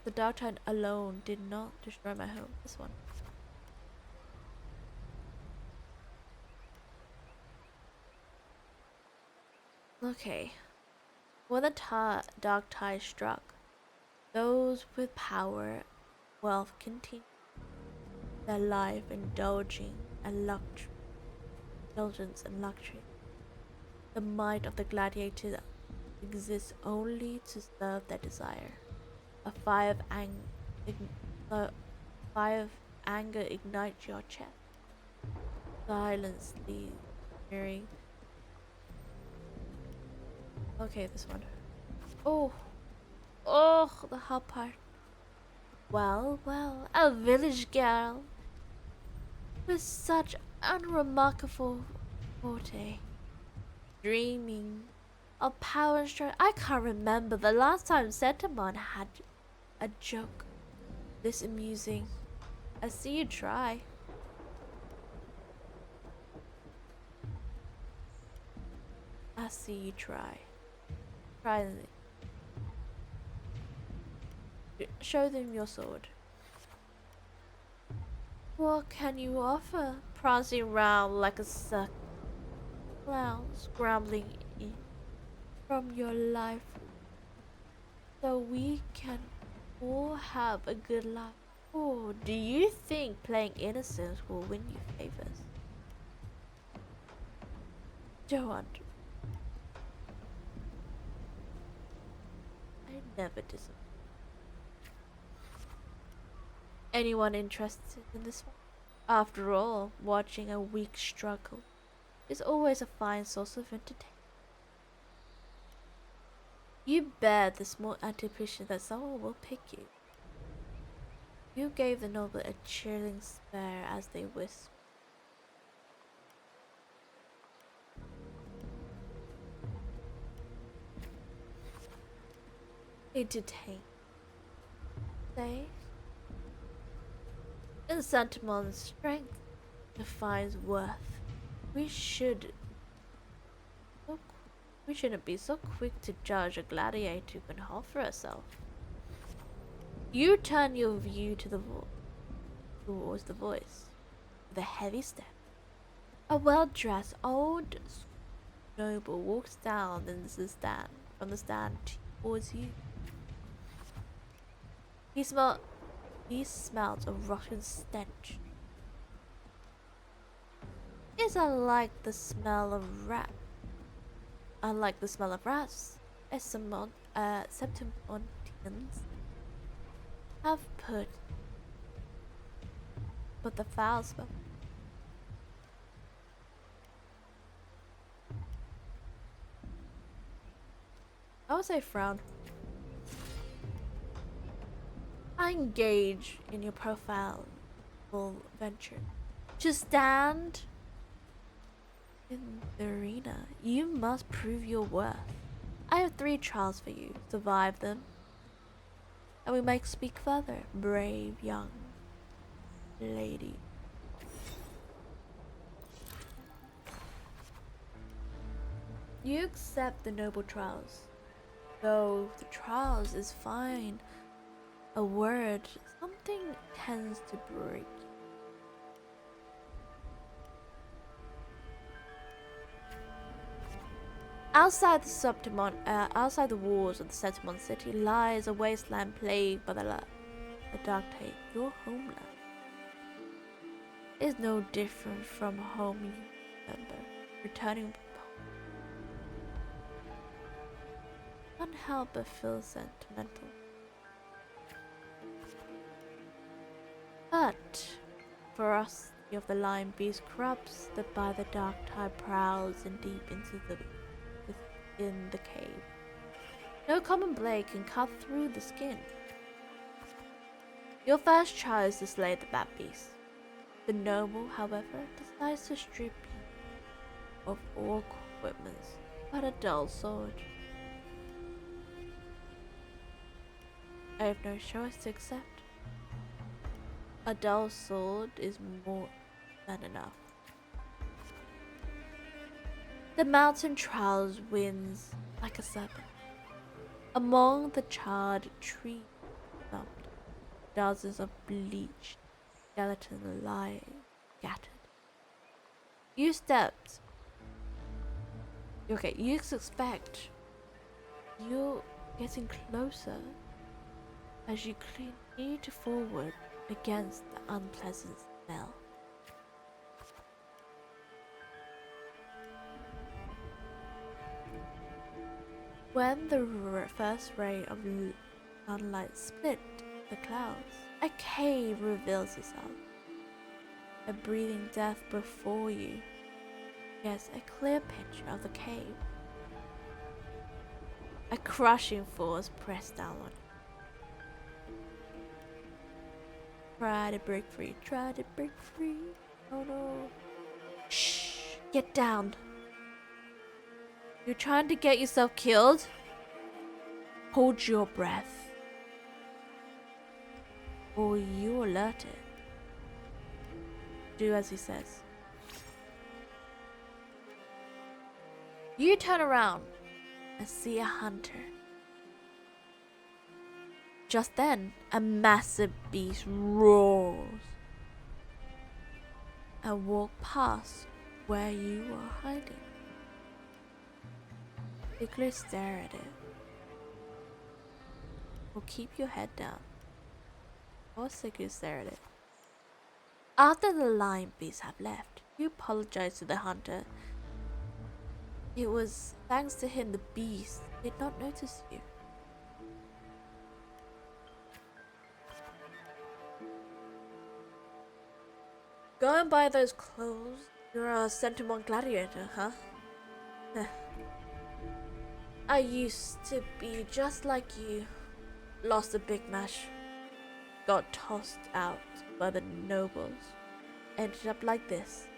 The Dark Tide alone did not destroy my home. This one. Okay. When the Dark Tide struck, those with power, wealth continued their life indulgence and luxury. The might of the gladiator exists only to serve their desire. A fire of anger ignites your chest, silently smearing. Okay, this one. Oh, the hot part. Well, a village girl with such unremarkable forte, dreaming of power and strength. I can't remember the last time Sentamon had a joke this amusing. I see you try. I see you try. Try it. Show them your sword. What can you offer? Prancing around like a clown, scrambling from your life, so we can all have a good life. Oh, do you think playing innocence will win you favors? Don't. I never disappoint. Anyone interested in this one? After all, watching a weak struggle is always a fine source of entertainment. You bear the small anticipation that someone will pick you. You gave the noble a chilling stare as they whispered. Entertain. Say. In Sentamon's strength defines worth. We shouldn't be so quick to judge a gladiator who can offer herself. You turn your view to towards the voice with a heavy step. A well-dressed old noble walks down from the stand towards you. He smells a rotten stench. is unlike the smell of rat. Unlike the smell of rats, Septimontians have but the foul smell. I would say frown. I engage in your profile venture. To stand in the arena, you must prove your worth. I have 3 trials for you. Survive them, and we may speak further. Brave young lady. You accept the noble trials. Though the trials is fine, a word, something tends to break you. Outside the walls of the Septimon city lies a wasteland plagued by the dark tide. Your homeland is no different from home you remember. Returning can't help but feel sentimental. But for us, of the lion beast corrupts that by the dark tide prowls and deep within the cave. No common blade can cut through the skin. Your first trial is to slay the bat beast. The noble, however, decides to strip you of all equipment but a dull sword. I have no choice to accept. A dull sword is more than enough. The mountain trials winds like a serpent. Among the charred trees, dozens of bleached skeletons lie scattered. You suspect you're getting closer as you continue to forward against the unpleasant smell. When the first ray of sunlight split the clouds, a cave reveals itself. A breathing death before you. Yes, a clear picture of the cave. A crushing force pressed down on you. Try to break free, try to break free. Oh no. Shh, get down. You're trying to get yourself killed? Hold your breath, or you alerted. Do as he says. You turn around and see a hunter. Just then, a massive beast roars and walks past where you are hiding. Quickly stare at it, or keep your head down, or simply stare at it. After the lion beasts have left, you apologize to the hunter. It was thanks to him the beast did not notice you. Going by those clothes, you're a Septimon gladiator, huh? I used to be just like you. Lost a big match. Got tossed out by the nobles. Ended up like this.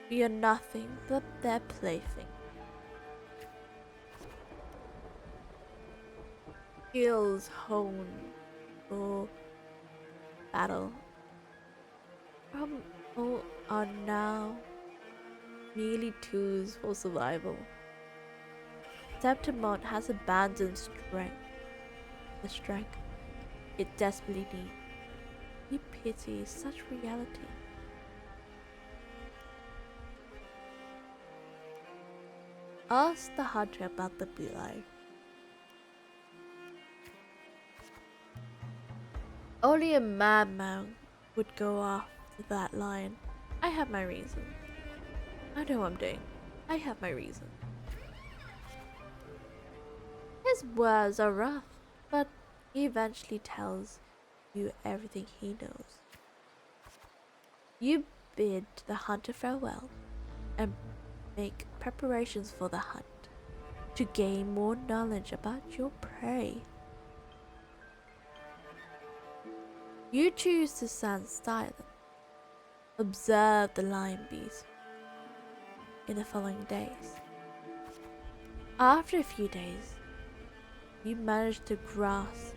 We are nothing but their plaything. Skills honed for battle are now merely tools for survival. Septimon has abandoned the strength it desperately needs. We pity such reality. Ask the hunter about the beeline. Only a madman would go after that lion. I have my reasons. I know what I'm doing. I have my reason. His words are rough, but he eventually tells you everything he knows. You bid the hunter farewell and make preparations for the hunt to gain more knowledge about your prey. You choose to stand silent, observe the lion beast in the following days. After a few days, you manage to grasp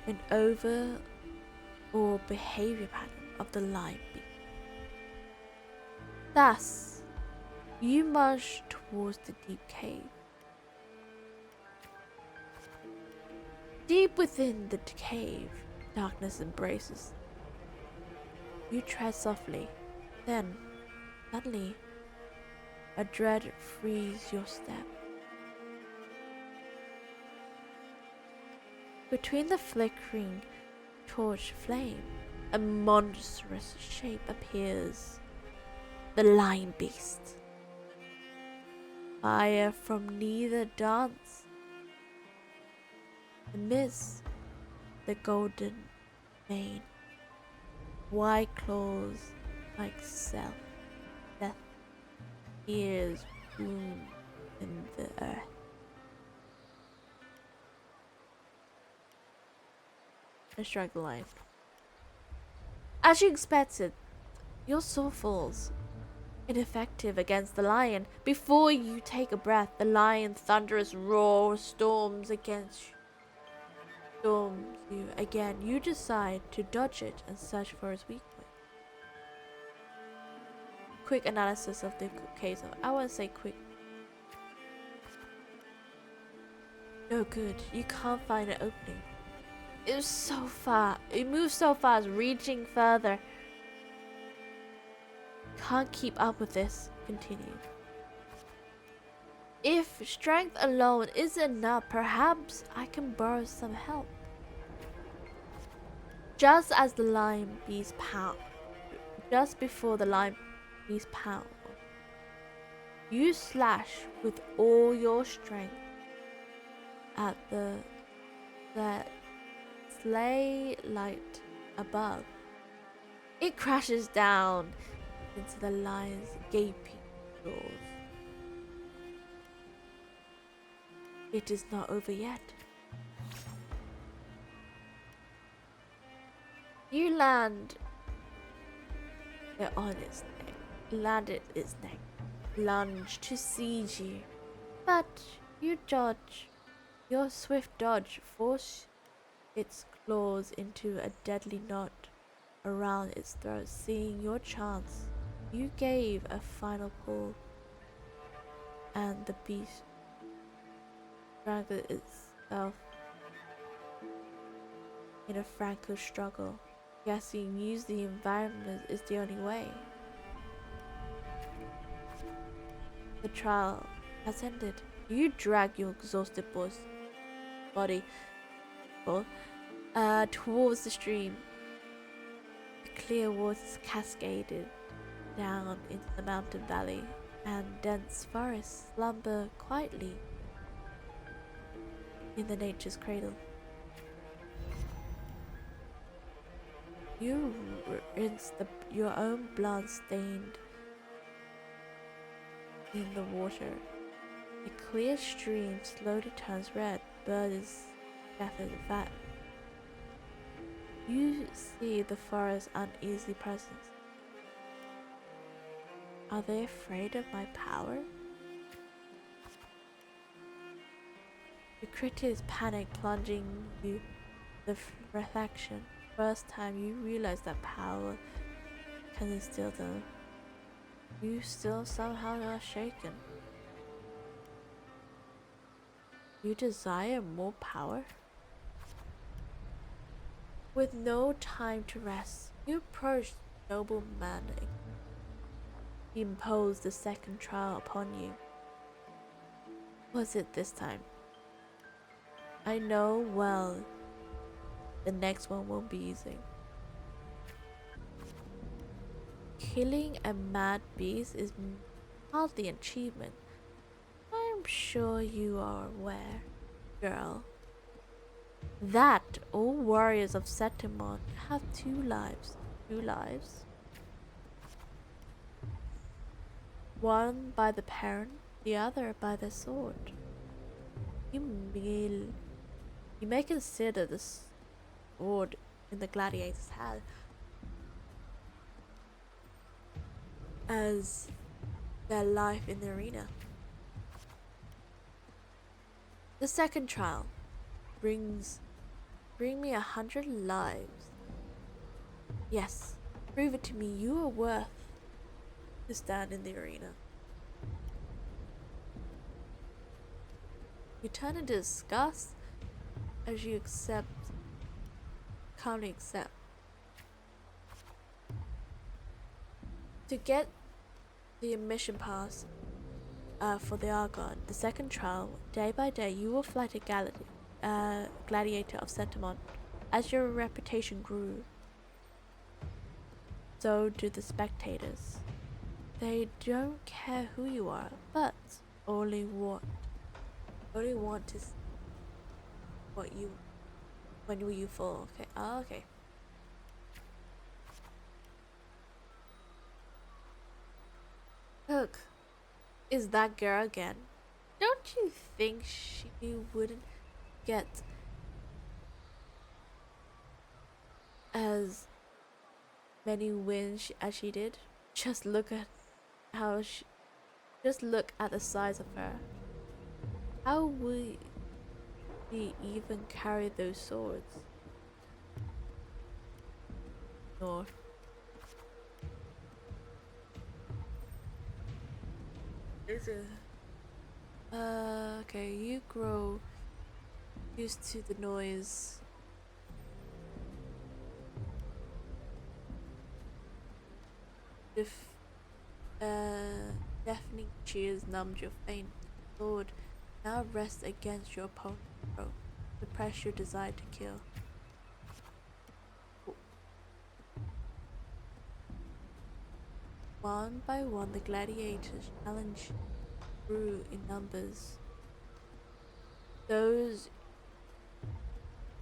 an overall behavior pattern of the lion beast. Thus, you march towards the deep cave. Deep within the cave, darkness embraces. You tread softly, then, suddenly, a dread frees your step. Between the flickering torch flame, a monstrous shape appears. The lion beast. Fire from neither dance. Amidst the golden mane, white claws like self, death, ears wound in the earth. And strike the lion. As you expected, your sword falls. Ineffective against the lion. Before you take a breath, the lion's thunderous roar storms you again. You decide to dodge it and search for its weak point. Quick analysis of the case. I want to say quick. No good. You can't find an opening. It was so far. It moves so fast, reaching further. Can't keep up with this. Continue. If strength alone isn't enough, perhaps I can borrow some help. Just as the lion beast pound, just before the lion beast pound, you slash with all your strength at the sleigh light above. It crashes down into the lion's gaping jaws. It is not over yet. You land on its neck, landed its neck, lunge to seize you, but you dodge. Your swift dodge forces its claws into a deadly knot around its throat. Seeing your chance, you gave a final pull, and the beast strangled itself in a frantic struggle. Guessing use the environment is the only way. The trial has ended. You drag your exhausted body towards the stream. The clear waters cascaded down into the mountain valley, and dense forests slumber quietly in the nature's cradle. You rinse your own blood stained in the water. A clear stream slowly turns red. Birds gathered fat. You see the forest's uneasy presence. Are they afraid of my power? The critics panic, plunging you the reflection. First time you realize that power can instill them. You still somehow are shaken. You desire more power? With no time to rest, you approach the noble man. He imposed the second trial upon you. Was it this time? I know well the next one won't be easy. killing a mad beast is hardly an achievement. I'm sure you are aware, girl, that all warriors of Setimon have two lives. Two lives. One by the parent, the other by the sword. You may consider the sword in the gladiator's hand as their life in the arena. The second trial bring me 100 lives. Yes, prove it to me you are worth to stand in the arena. You turn into disgust as you calmly accept. To get the admission pass for the Argon, the second trial, day by day you will fight a gladiator of Setimon. As your reputation grew, so do the spectators. They don't care who you are, but only want to see when will you fall. Okay. Oh, okay. Look, is that girl again? Don't you think she wouldn't get as many wins as she did? Just look at the size of her. How would she even carry those swords? Nor. Okay, you grow used to the noise. If deafening cheers numbed your faint sword, now rest against your opponent, bro. Suppress your desire to kill. One by one, the gladiators challenge grew in numbers. Those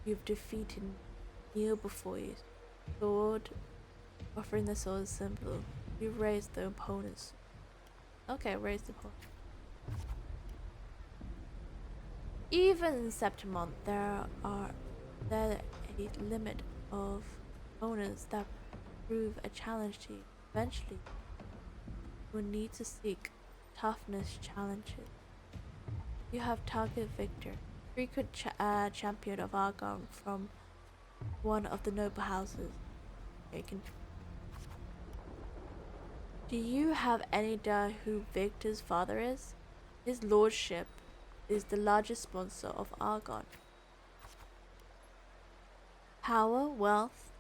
you've defeated kneel before you, sword, offering the sword symbol. You raise the opponents. Okay, raise the opponent. Even in Septimon, there a limit of opponents that prove a challenge to you. Eventually, you will need to seek toughness challenges. You have target Victor, frequent champion of Argon from one of the noble houses. Do you have any idea who Victor's father is? His lordship is the largest sponsor of Argon. Power, wealth,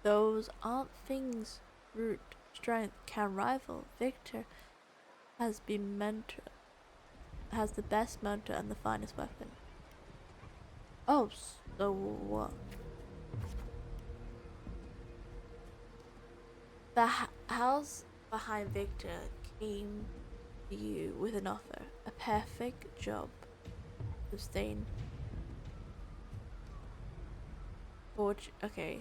those aren't things brute strength can rival. Victor has the best mentor and the finest weapon. Oh, so what? The house behind Victor came to you with an offer, a perfect job, sustain. Okay.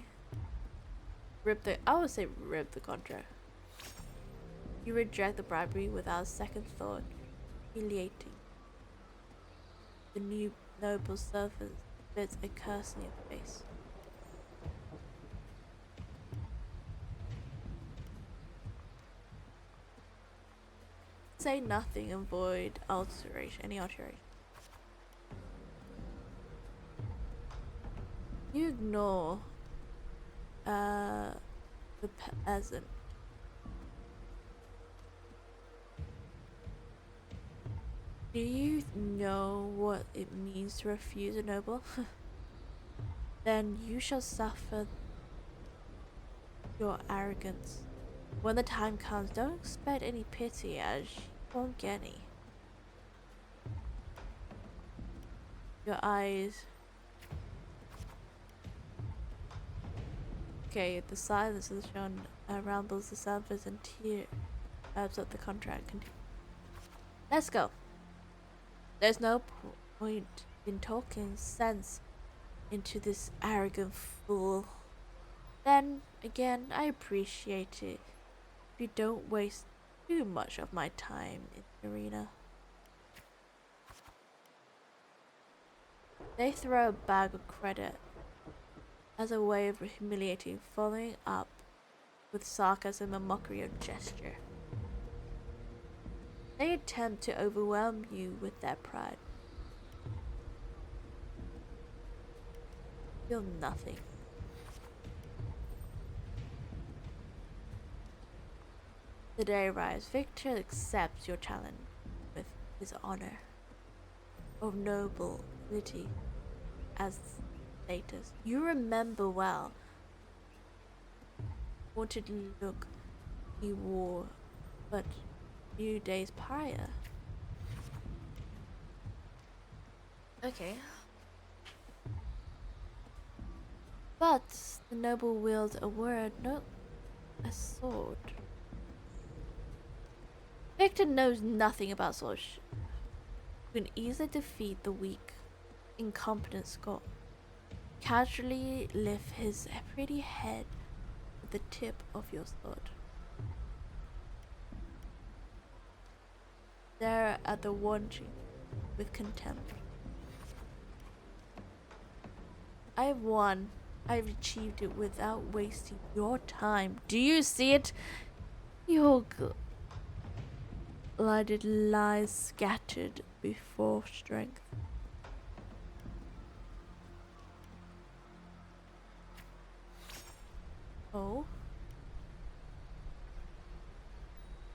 I would say rip the contract. You reject the bribery without a second thought, humiliating. The new noble servant spits a curse in your face. Say nothing and avoid any alteration. You ignore the peasant. Do you know what it means to refuse a noble? Then you shall suffer your arrogance. When the time comes, don't expect any pity, as you won't get any. Your eyes. Okay, the silence has shown rumbles the surface and tears up the contract. Let's go. There's no point in talking sense into this arrogant fool. Then again, I appreciate it if you don't waste too much of my time in the arena. They throw a bag of credit as a way of humiliating, following up with sarcasm and mockery of gesture. They attempt to overwhelm you with their pride. Feel nothing. The day arrives. Victor accepts your challenge with his honor of nobility as status. You remember well wanted look he wore, but few days prior. Okay. But the noble wields a word, not a sword. Victor knows nothing about swords. You can easily defeat the weak, incompetent Scot. Casually lift his pretty head with the tip of your sword. Stare at the watching with contempt. I've won. I've achieved it without wasting your time. Do you see it? Your glided lies scattered before strength. Oh.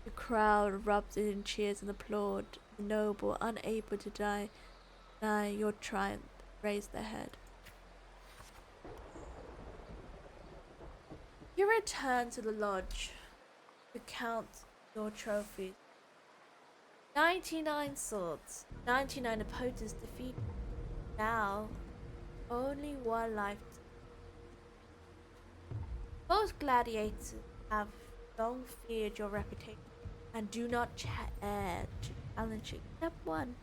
The crowd erupted in cheers and applaud. The noble, unable to deny your triumph, raised their head. You return to the lodge to count your trophies. 99 swords, 99 opponents defeated. Now, only one life. Most gladiators have long feared your reputation and do not challenge you, except one.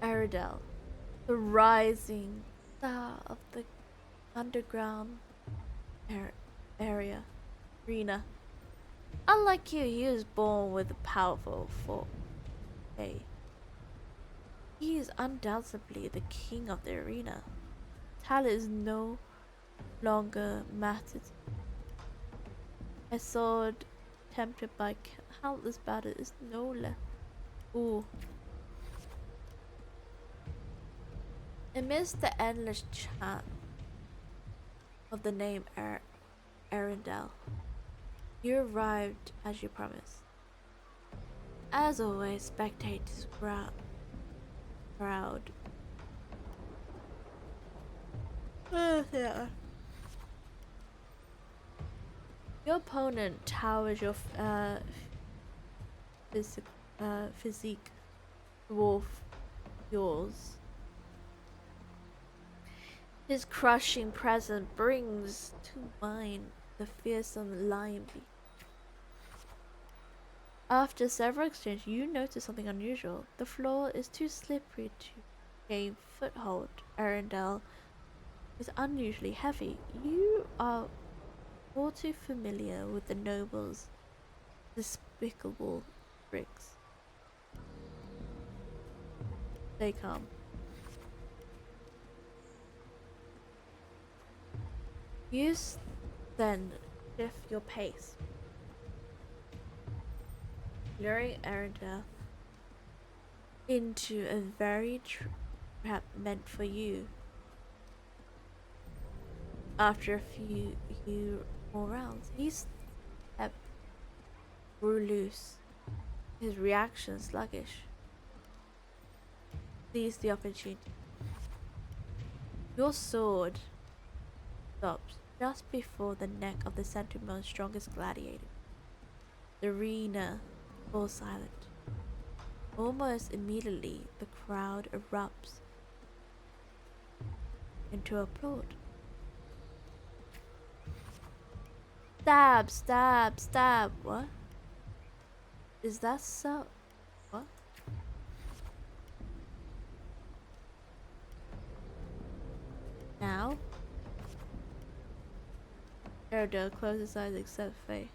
Aridel, the rising star of the underground arena. Unlike you, he was born with a powerful forte. He is undoubtedly the king of the arena. Talent is no longer mattered. A sword tempted by countless battles is no less. Ooh. Amidst the endless chant of the name Arundel, you arrived as you promised. As always, spectators crowd. Yeah. Your opponent towers your physique, dwarf yours. His crushing presence brings to mind the fearsome lion beast. After several exchanges, you notice something unusual. The floor is too slippery to gain foothold. Arundel is unusually heavy. You are all too familiar with the noble's despicable tricks. Stay calm. You then shift your pace, luring Arundel into a very trap meant for you. After a few more rounds, his step grew loose, his reaction sluggish. Seize the opportunity. Your sword stops just before the neck of the centurion's strongest gladiator. The arena falls silent. Almost immediately, the crowd erupts into a plot. Stab, stab, stab. What? Is that so? What? Now? Eredale closed his eyes except Faye.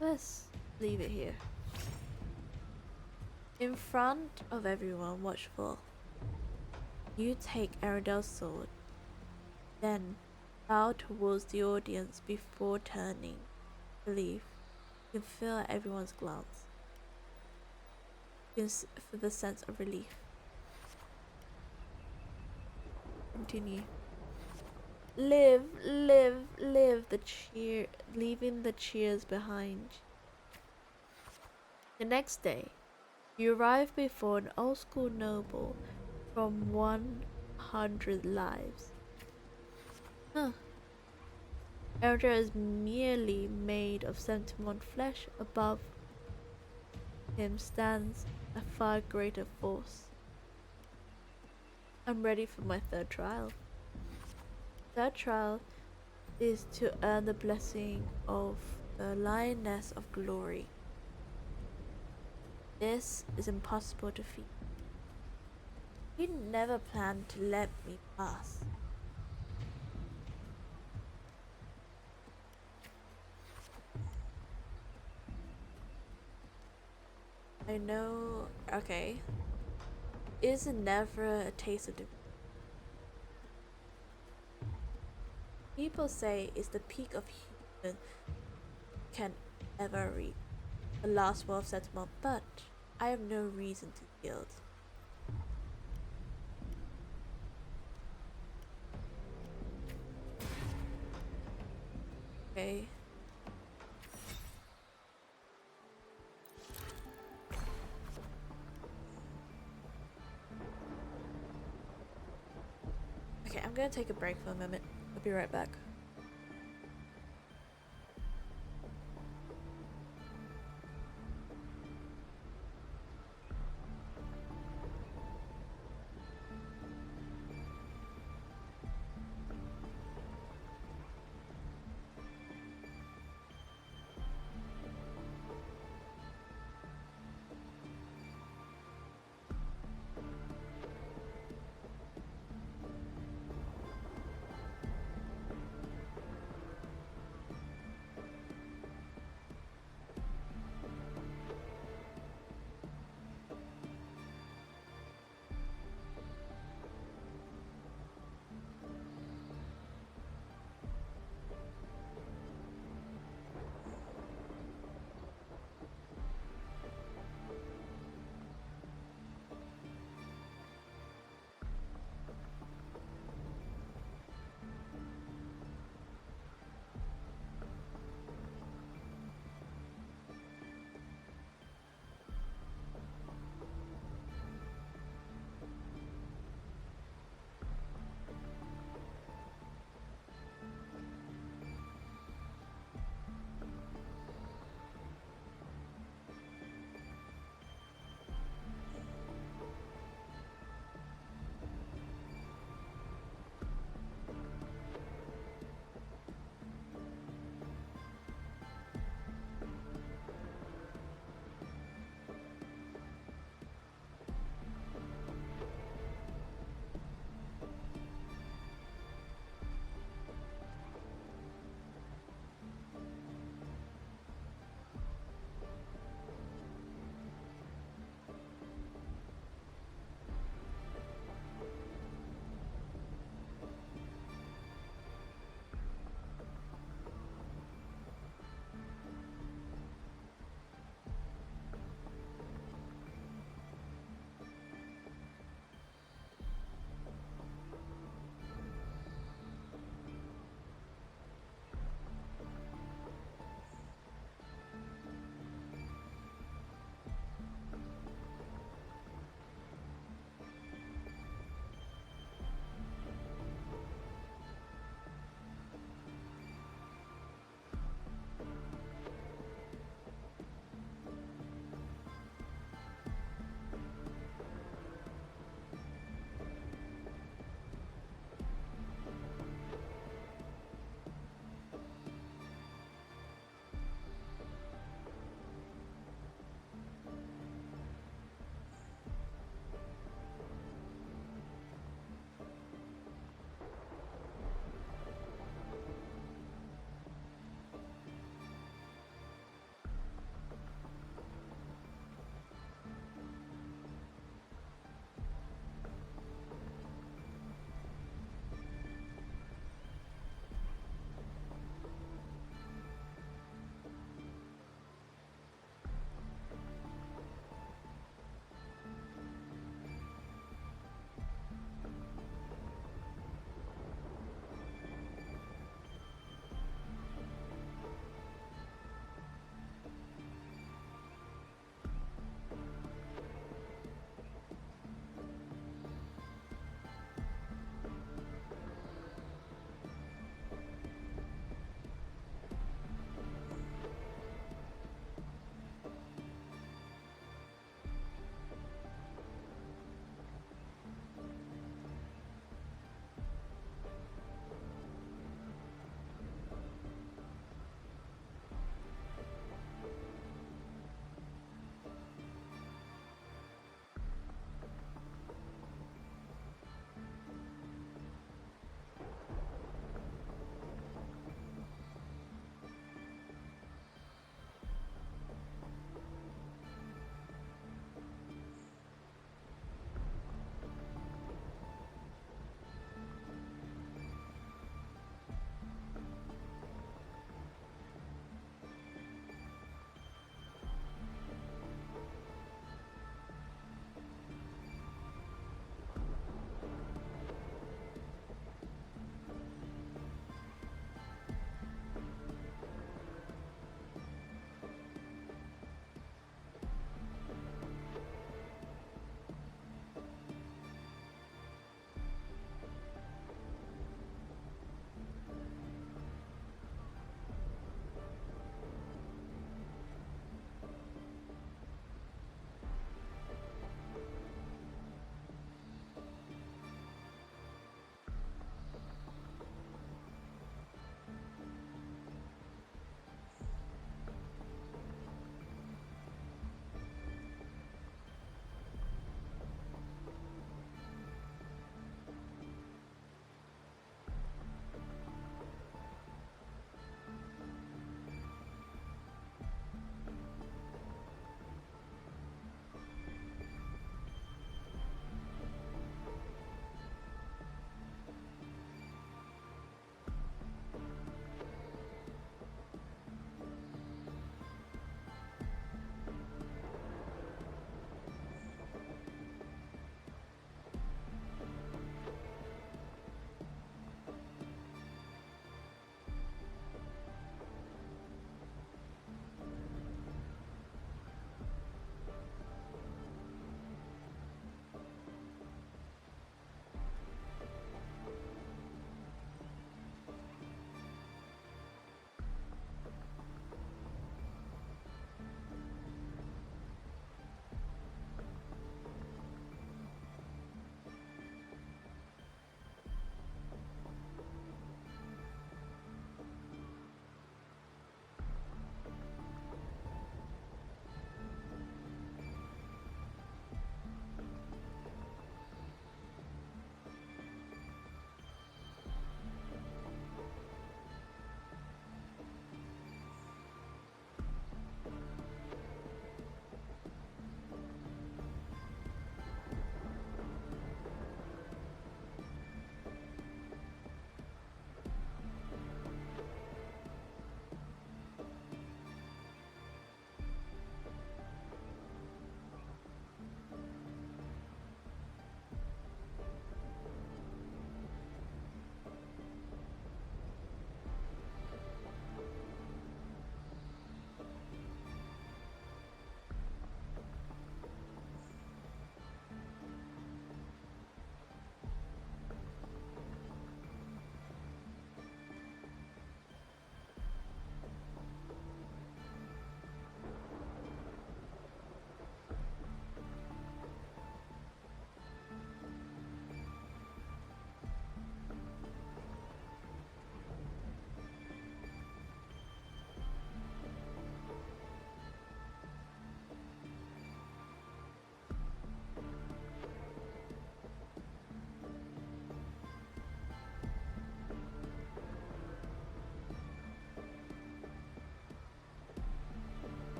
Let's leave it here. In front of everyone watchful, you take Eredale's sword, then bow towards the audience before turning to leave. You can feel everyone's glance. You can feel the sense of relief. Continue. Live, live, live the cheer, leaving the cheers behind. The next day, you arrive before an old school noble from 100 lives. Huh. Elder is merely made of 71 flesh. Above him stands a far greater force. I'm ready for my third trial. Third trial is to earn the blessing of the Lioness of Glory. This is impossible to defeat. You never planned to let me pass. I know, okay. Is never a taste of defeat. People say it's the peak of human can ever reach. The last world of settlement, but I have no reason to yield. Okay. Okay, I'm gonna take a break for a moment. I'll be right back.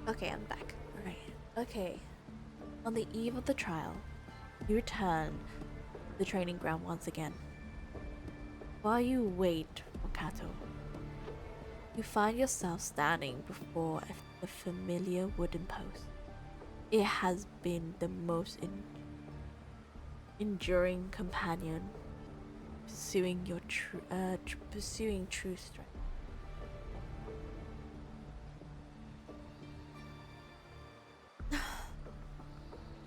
Okay, I'm back. Alright. Okay. On the eve of the trial, you return to the training ground once again. While you wait for Kato, you find yourself standing before the familiar wooden post. It has been the most enduring companion, pursuing your pursuing true strength.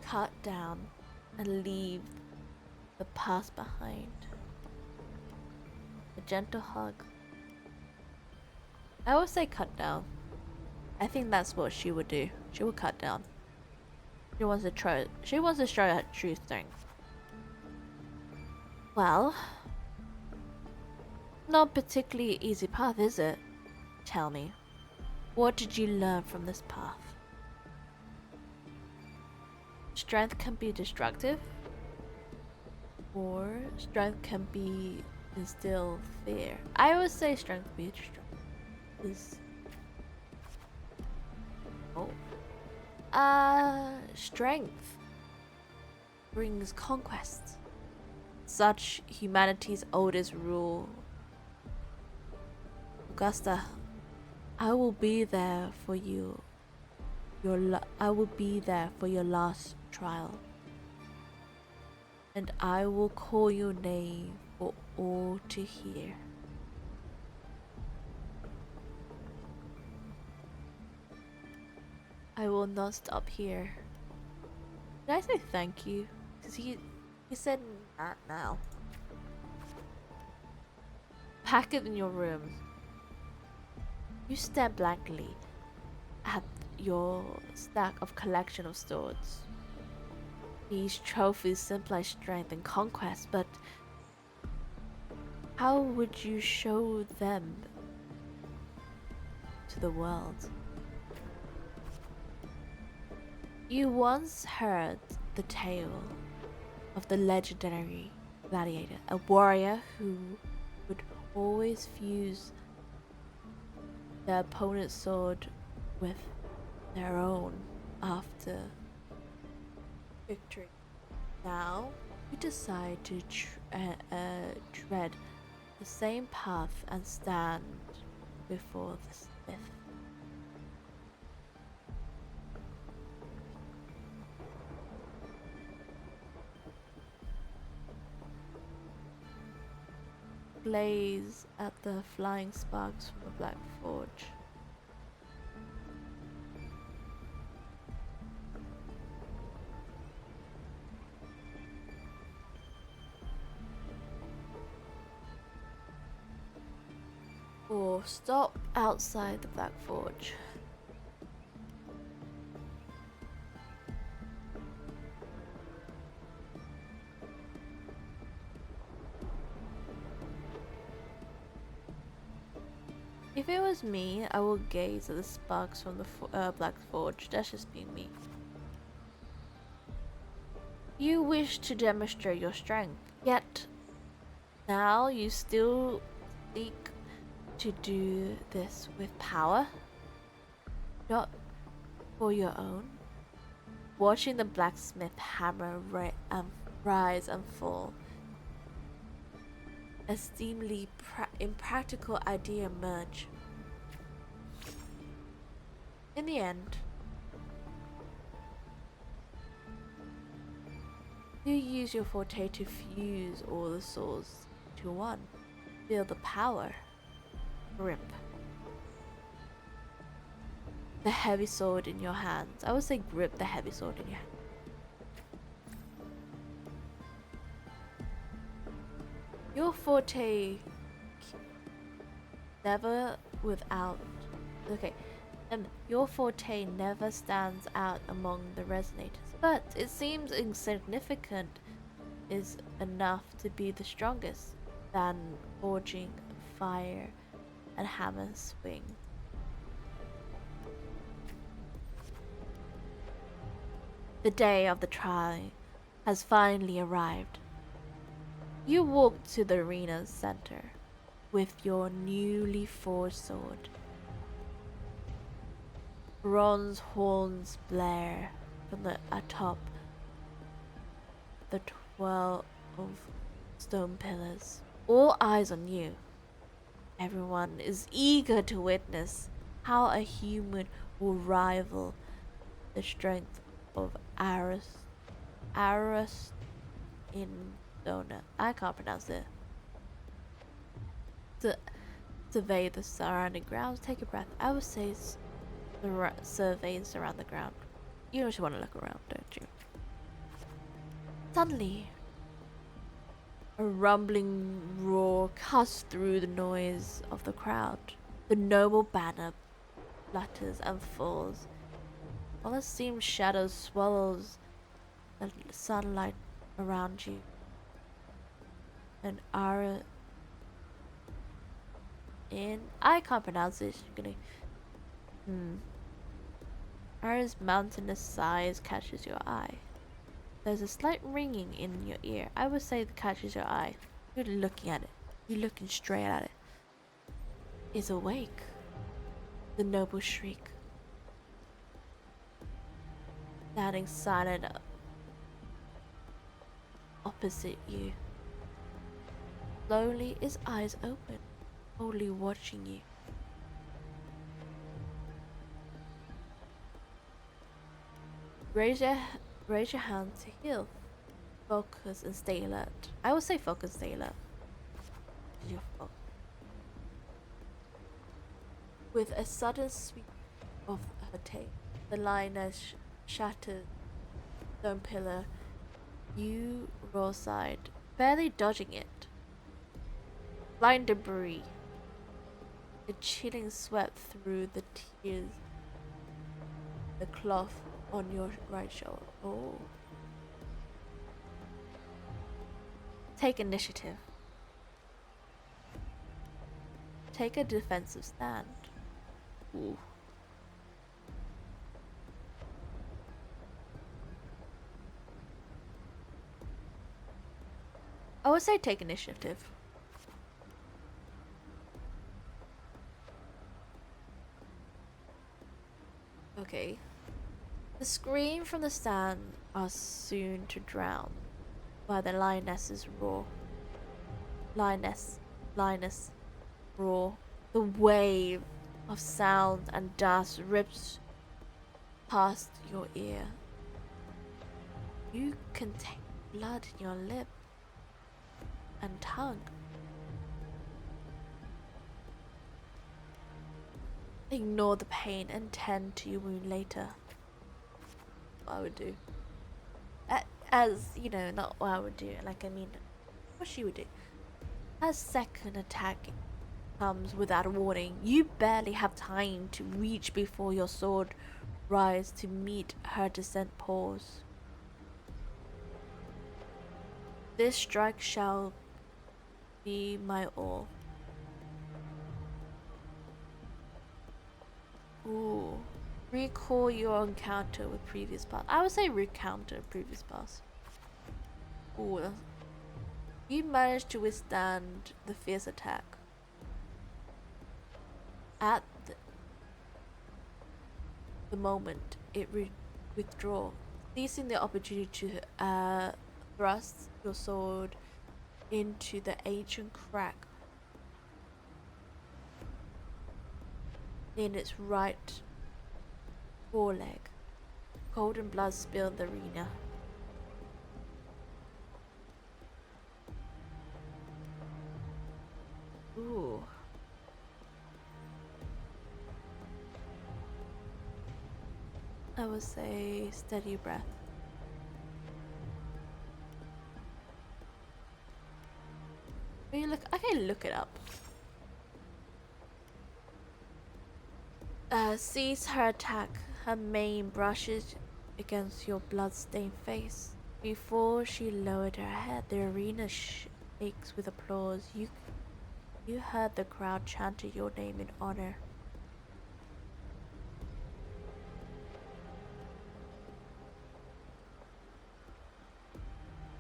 Cut down and leave the past behind. A gentle hug. I always say cut down. I think that's what she would do. She would cut down. She wants to try. She wants to show her true strength. Well, not particularly easy path, is it? Tell me, what did you learn from this path? Strength can be destructive, or strength can be instill fear. I always say strength be destructive. Strength brings conquest. Such humanity's oldest rule. Augusta, I will be there for you. I will be there for your last trial. And I will call your name for all to hear. I will not stop here. Did I say thank you? Because he said not now. Pack it in your room. You stare blankly at your stack of collection of swords. These trophies symbolize strength and conquest, but how would you show them to the world? You once heard the tale of the legendary gladiator, a warrior who would always fuse their opponent's sword with their own after victory. Now, you decide to tread the same path and stand before the smith. Blaze at the flying sparks from the Black Forge. Or stop outside the Black Forge. If it was me, I would gaze at the sparks from the Black Forge. That's just being me. You wish to demonstrate your strength, yet now you still seek to do this with power, not for your own. Watching the blacksmith hammer rise and fall, a seemingly impractical idea emerge. In the end, you use your forte to fuse all the swords to one. Feel the power. Grip. The heavy sword in your hands. I would say grip the heavy sword in your hand. Your forte never without. Okay. Your forte never stands out among the resonators, but it seems insignificant is enough to be the strongest than forging fire and hammer swing. The day of the trial has finally arrived. You walk to the arena's center with your newly forged sword. Bronze horns blare from the atop the 12 stone pillars. All eyes on you. Everyone is eager to witness how a human will rival the strength of Aris in Dona. I can't pronounce it. To survey the surrounding grounds, take a breath. I would say survey and surround the ground. You just want to look around, don't you? Suddenly, a rumbling roar cuts through the noise of the crowd. The noble banner flutters and falls, while a seamed shadow swallows the sunlight around you. And I can't pronounce this. Ara's mountainous size catches your eye. There's a slight ringing in your ear. I would say that catches your eye. You're looking at it. You're looking straight at it. Is awake. The noble shriek. Standing silent opposite you. Slowly, his eyes open, only watching you. Raise your hand to heal. Focus and stay alert. I will say focus, stay alert. With a sudden sweep of her tail, the lioness shattered stone pillar. You roll aside, barely dodging it. Flying debris. A chilling swept through the tears. The cloth on your right shoulder. Oh. Take initiative. Take a defensive stand. Ooh. I would say take initiative. Okay. The scream from the stand are soon to drown by the lioness's roar. Lioness roar. The wave of sound and dust rips past your ear. You can taste blood in your lip and tongue. Ignore the pain and tend to your wound later. What I would do. As, you know, not what I would do. Like, I mean, what she would do. As second attack comes without a warning, you barely have time to reach before your sword rise to meet her descent pause. This strike shall be my all. Ooh. Recall your encounter with previous boss. I would say recounter previous boss. Ooh. You managed to withstand the fierce attack. At the moment, it withdraw, seizing the opportunity to thrust your sword into the ancient crack in its right foreleg. Golden blood spilled the arena. Ooh. I would say steady breath. You look. I can look it up. Sees her attack. Her mane brushes against your blood-stained face. Before she lowered her head, the arena shakes with applause. You heard the crowd chanting your name in honor.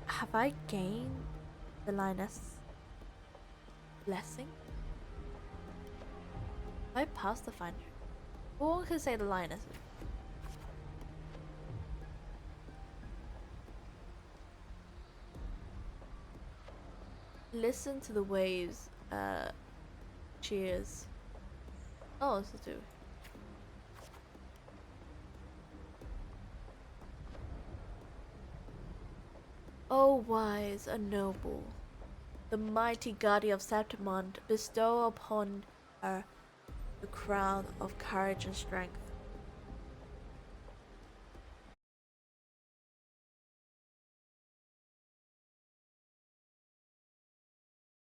Have I gained the lioness blessing? I passed the finder. Or could say the lioness. Listen to the waves. Cheers. Oh, this is two. O wise and noble, the mighty guardian of Septimond, bestow upon her the crown of courage and strength.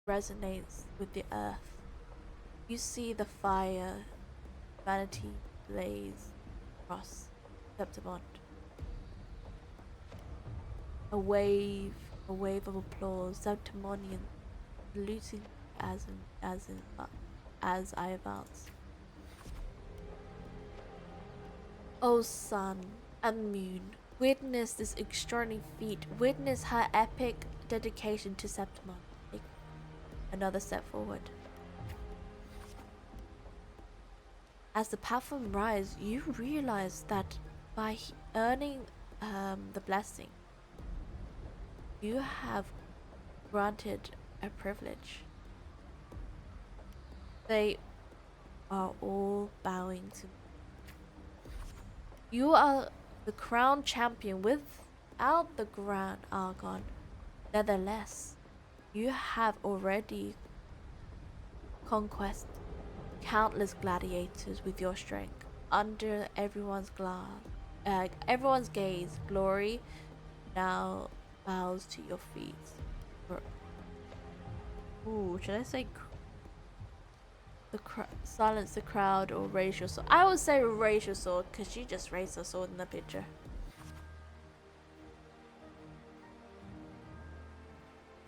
Resonates with the earth. You see the fire, vanity blaze across Septimond. A wave of applause. Septimonian saluting as I advance. O sun and moon, witness this extraordinary feat. Witness her epic dedication to Septimon. Take another step forward. As the platform rises, you realize that by earning the blessing, you have granted a privilege. They are all bowing to. You are the crown champion without the Grand Argon. Nevertheless, you have already conquered countless gladiators with your strength. Under everyone's gaze, glory now bows to your feet. Ooh, should I say silence the crowd or raise your sword? I would say raise your sword because she just raised her sword in the picture.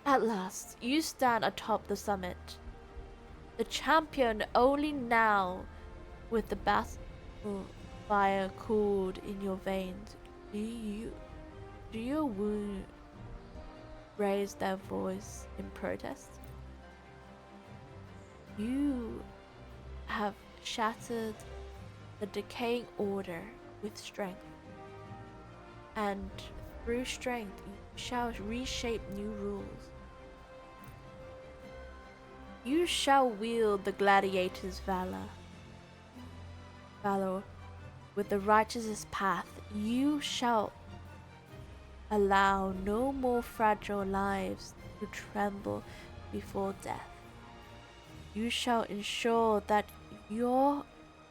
At last, you stand atop the summit. The champion only now with the battle fire cooled in your veins. Do your wound raise their voice in protest? You have shattered the decaying order with strength, and through strength you shall reshape new rules. You shall wield the gladiator's valor with the righteous path. You shall allow no more fragile lives to tremble before death. You shall ensure that your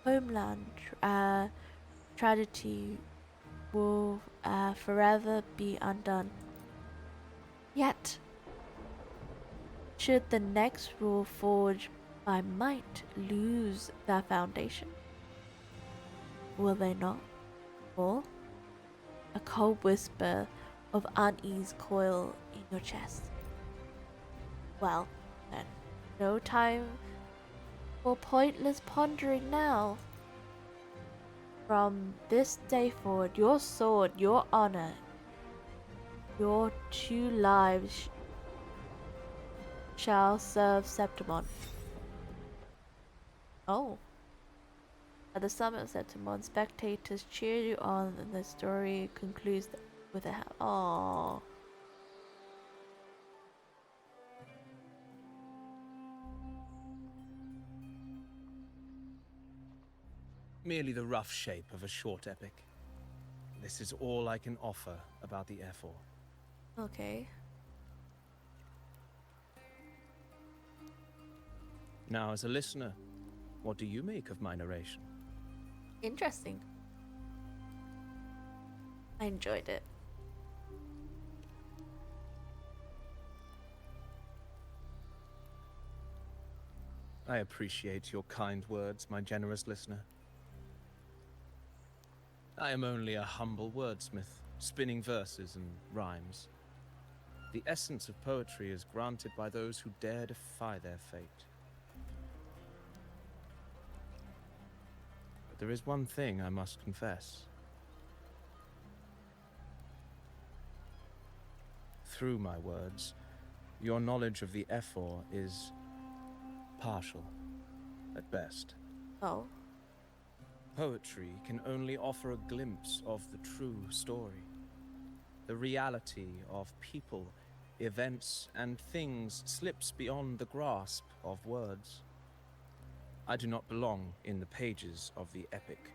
homeland tragedy will forever be undone. Yet, should the next rule forged by might lose their foundation, will they not fall? A cold whisper of unease coil in your chest. Well, then, no time for pointless pondering now. From this day forward, your sword, your honor, your 2 lives shall serve Septimon. Oh. At the summit of Septimon, spectators cheer you on, and the story concludes with a aww. Merely the rough shape of a short epic. This is all I can offer about the Ephor. Okay. Now, as a listener, what do you make of my narration? Interesting. I enjoyed it. I appreciate your kind words, my generous listener. I am only a humble wordsmith, spinning verses and rhymes. The essence of poetry is granted by those who dare defy their fate. But there is one thing I must confess. Through my words, your knowledge of the Ephor is partial, at best. Oh. Poetry can only offer a glimpse of the true story. The reality of people, events, and things slips beyond the grasp of words. I do not belong in the pages of the epic,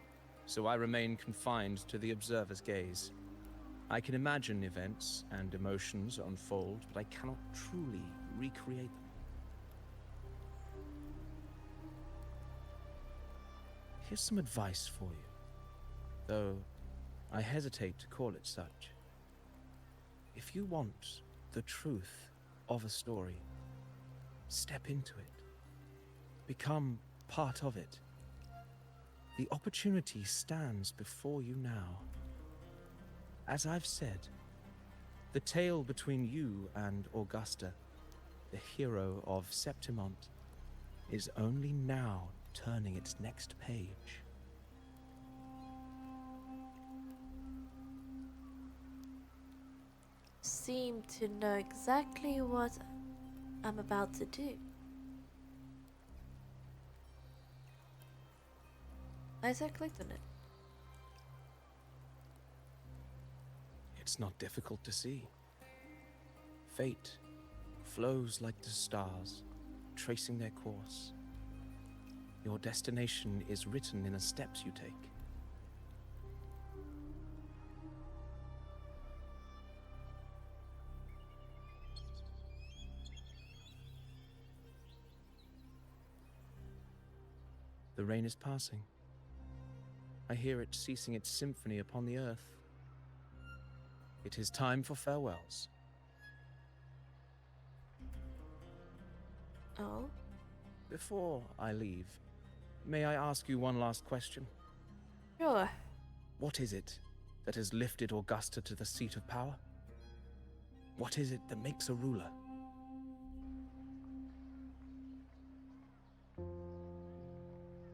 so I remain confined to the observer's gaze. I can imagine events and emotions unfold, but I cannot truly recreate them. Here's some advice for you, though I hesitate to call it such. If you want the truth of a story, step into it. Become part of it. The opportunity stands before you now. As I've said, the tale between you and Augusta, the hero of Septimont, is only now turning its next page. Seem to know exactly what I'm about to do. Isaac clicked on it. It's not difficult to see. Fate flows like the stars, tracing their course. Your destination is written in the steps you take. The rain is passing. I hear it ceasing its symphony upon the earth. It is time for farewells. Oh? Before I leave, may I ask you one last question? Sure. What is it that has lifted Augusta to the seat of power? What is it that makes a ruler?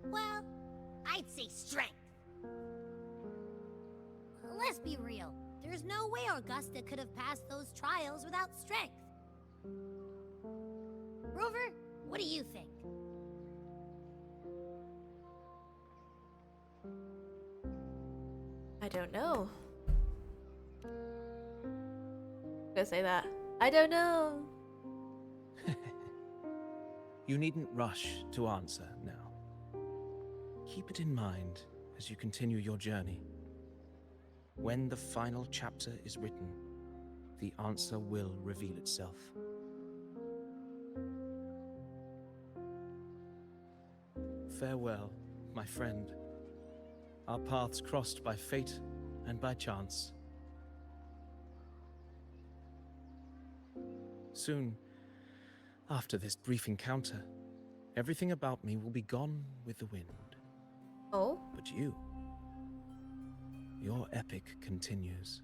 Well, I'd say strength. Let's be real. There's no way Augusta could have passed those trials without strength. Rover, what do you think? I don't know. Gonna say that. I don't know. You needn't rush to answer now. Keep it in mind as you continue your journey. When the final chapter is written, the answer will reveal itself. Farewell, my friend. Our paths crossed by fate and by chance. Soon, after this brief encounter, everything about me will be gone with the wind. Oh? But you, your epic continues.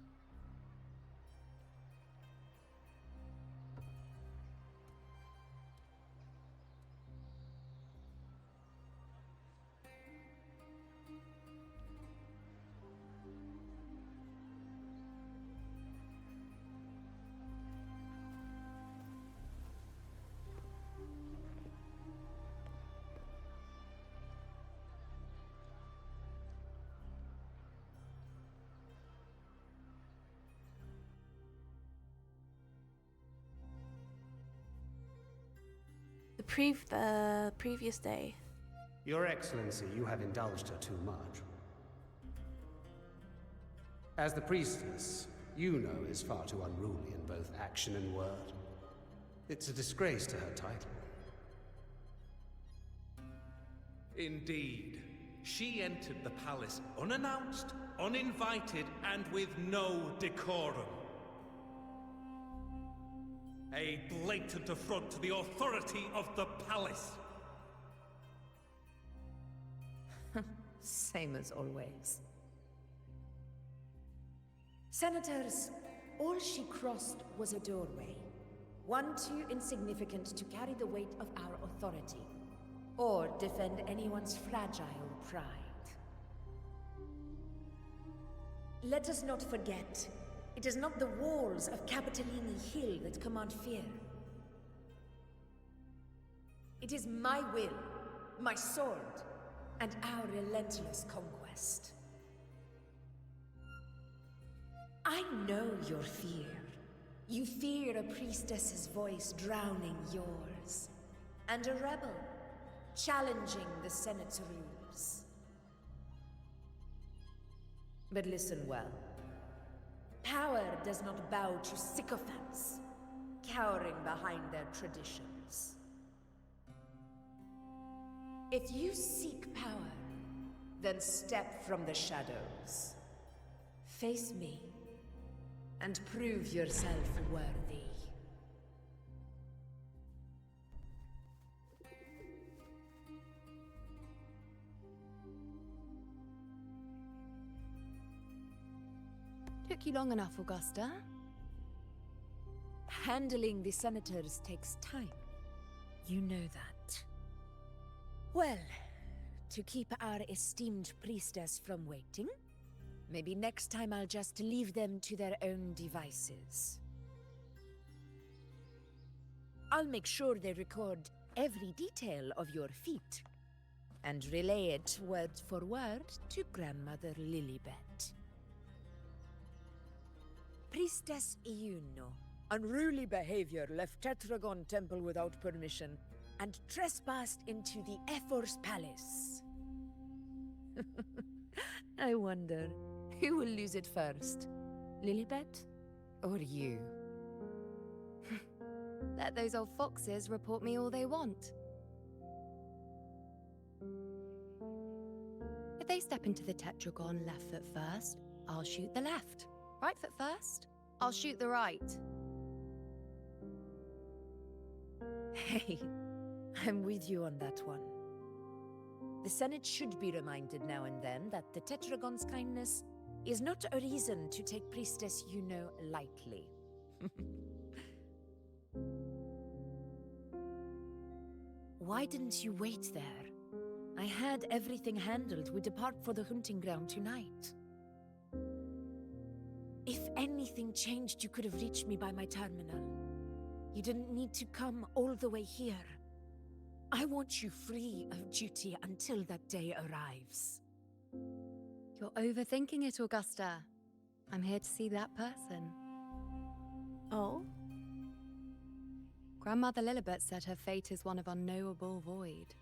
The previous day. Your Excellency, you have indulged her too much. As the priestess, you know is far too unruly in both action and word. It's a disgrace to her title. Indeed. She entered the palace unannounced, uninvited, and with no decorum. A blatant affront to the authority of the palace. Same as always. Senators, all she crossed was a doorway. One too insignificant to carry the weight of our authority, or defend anyone's fragile pride. Let us not forget, it is not the walls of Capitolini Hill that command fear. It is my will, my sword, and our relentless conquest. I know your fear. You fear a priestess's voice drowning yours, and a rebel challenging the Senate's rules. But listen well. Power does not bow to sycophants, cowering behind their traditions. If you seek power, then step from the shadows. Face me, and prove yourself worthy. Took you long enough, Augusta. Handling the senators takes time. You know that. Well, to keep our esteemed priestess from waiting, maybe next time I'll just leave them to their own devices. I'll make sure they record every detail of your feat, and relay it word for word to Grandmother Lilibet. Priestess Iuno. Unruly behavior left Tetragon Temple without permission and trespassed into the Ephor's palace. I wonder, who will lose it first? Lilibet or you? Let those old foxes report me all they want. If they step into the Tetragon left foot first, I'll shoot the left. Right foot first, I'll shoot the right. Hey, I'm with you on that one. The Senate should be reminded now and then that the Tetragon's kindness is not a reason to take Priestess Yuno lightly. Why didn't you wait there? I had everything handled. We depart for the hunting ground tonight. If anything changed, you could have reached me by my terminal. You didn't need to come all the way here. I want you free of duty until that day arrives. You're overthinking it, Augusta. I'm here to see that person. Oh? Grandmother Lilibet said her fate is one of unknowable void.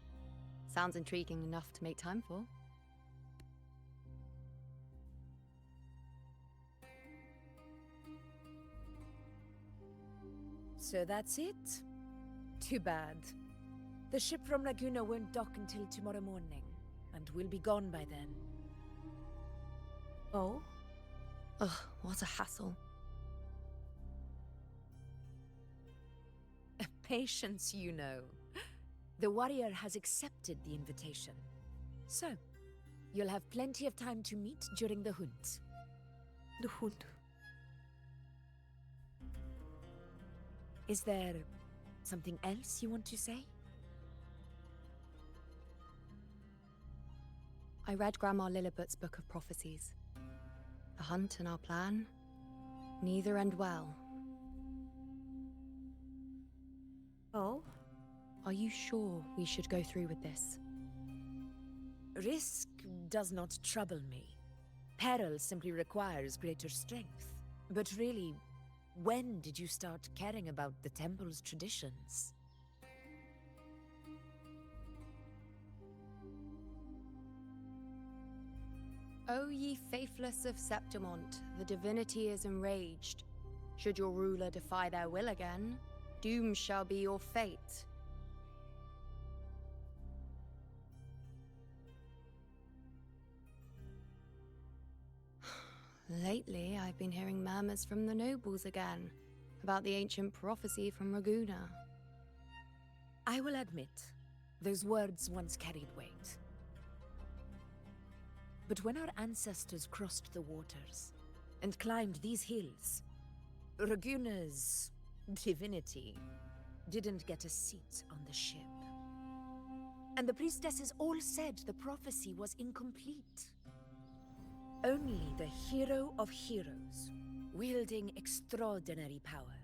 Sounds intriguing enough to make time for. So that's it? Too bad. The ship from Laguna won't dock until tomorrow morning, and we'll be gone by then. Oh? Ugh, what a hassle. Patience, you know. The warrior has accepted the invitation. So, you'll have plenty of time to meet during the hunt. The hood. Is there something else you want to say? I read Grandma Lilibet's Book of Prophecies. The hunt and our plan, neither end well. Oh? Are you sure we should go through with this? Risk does not trouble me. Peril simply requires greater strength. But really, when did you start caring about the temple's traditions? O ye faithless of Septimont, the divinity is enraged. Should your ruler defy their will again, doom shall be your fate. Lately, I've been hearing murmurs from the nobles again, about the ancient prophecy from Raguna. I will admit, those words once carried weight. But when our ancestors crossed the waters and climbed these hills, Raguna's divinity didn't get a seat on the ship. And the priestesses all said the prophecy was incomplete. Only the hero of heroes, wielding extraordinary power,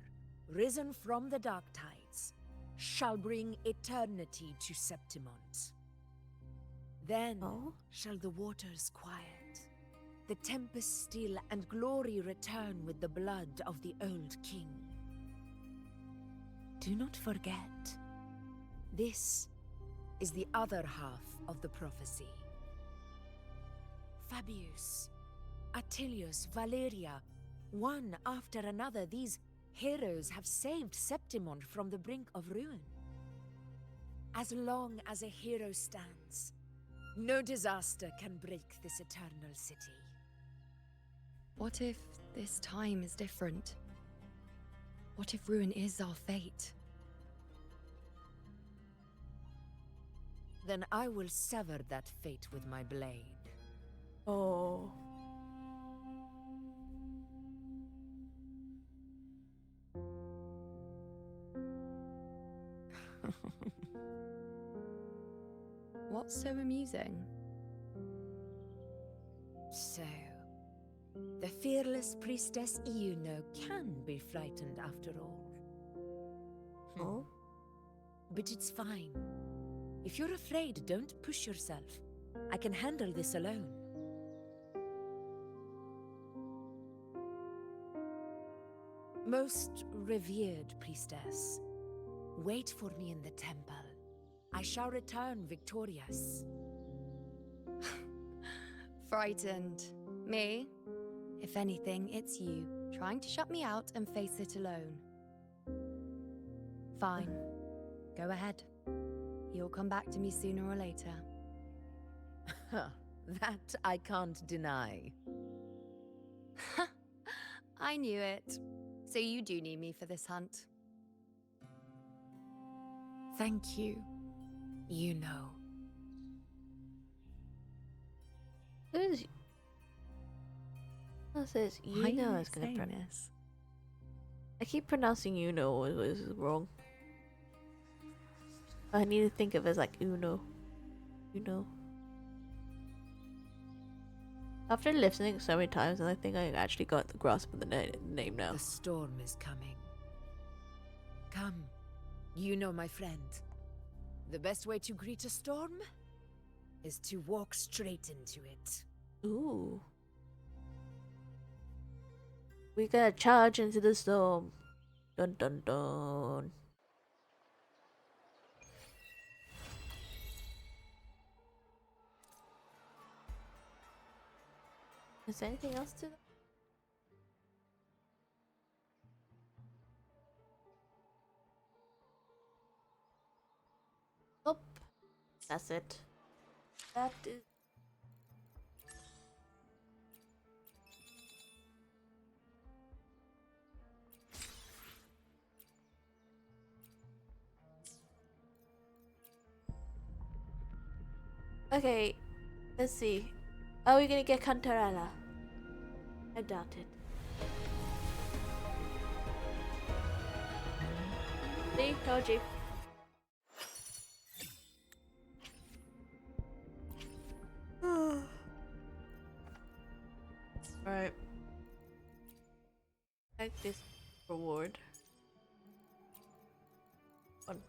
risen from the dark tides, shall bring eternity to Septimont. Then Oh? shall the waters quiet, the tempest still, and glory return with the blood of the old king. Do not forget, this is the other half of the prophecy. Fabius, Attilius, Valeria, one after another, these heroes have saved Septimon from the brink of ruin. As long as a hero stands, no disaster can break this eternal city. What if this time is different? What if ruin is our fate? Then I will sever that fate with my blade. Oh. What's so amusing? So, the fearless priestess Iuno can be frightened after all. Oh? But it's fine. If you're afraid, don't push yourself. I can handle this alone. Most revered priestess, wait for me in the temple. I shall return victorious. Frightened. Me? If anything, it's you, trying to shut me out and face it alone. Fine. Go ahead. You'll come back to me sooner or later. That I can't deny. I knew it. So you do need me for this hunt. Thank you. You know. Who's... What says Why you know are I was gonna saying pronounce. this? I keep pronouncing you know was wrong. I need to think of it as like Uno. You know. After listening so many times, and I think I actually got the grasp of the name now. The storm is coming. Come, you know, my friend. The best way to greet a storm is to walk straight into it. Ooh. We gotta charge into the storm. Dun dun dun. Is there anything else to that? Nope. That's it. That is. Okay, let's see. Are we gonna get Cantarella? I doubt it. See, told you. Alright. Take this reward. One.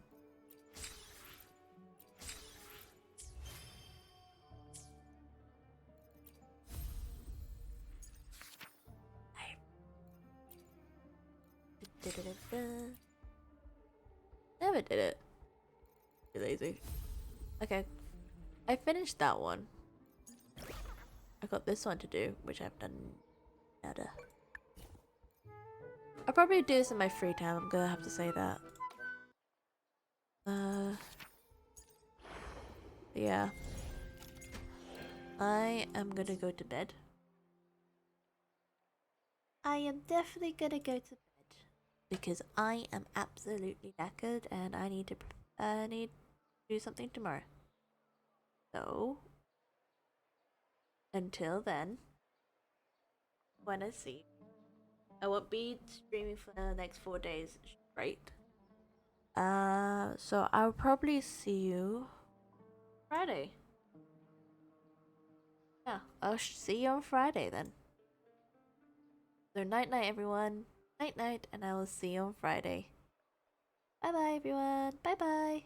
Never did it. Too lazy. Okay. I finished that one. I got this one to do, which I've done nada. I'll probably do this in my free time, I'm gonna have to say that. Yeah. I am gonna go to bed. I am definitely gonna go to bed because I am absolutely knackered and I need to do something tomorrow. So until then, when I see, I won't be streaming for the next 4 days straight. So I'll probably see you Friday. Yeah, I'll see you on Friday then. So night night everyone. Night night, and I will see you on Friday. Bye bye everyone. Bye bye.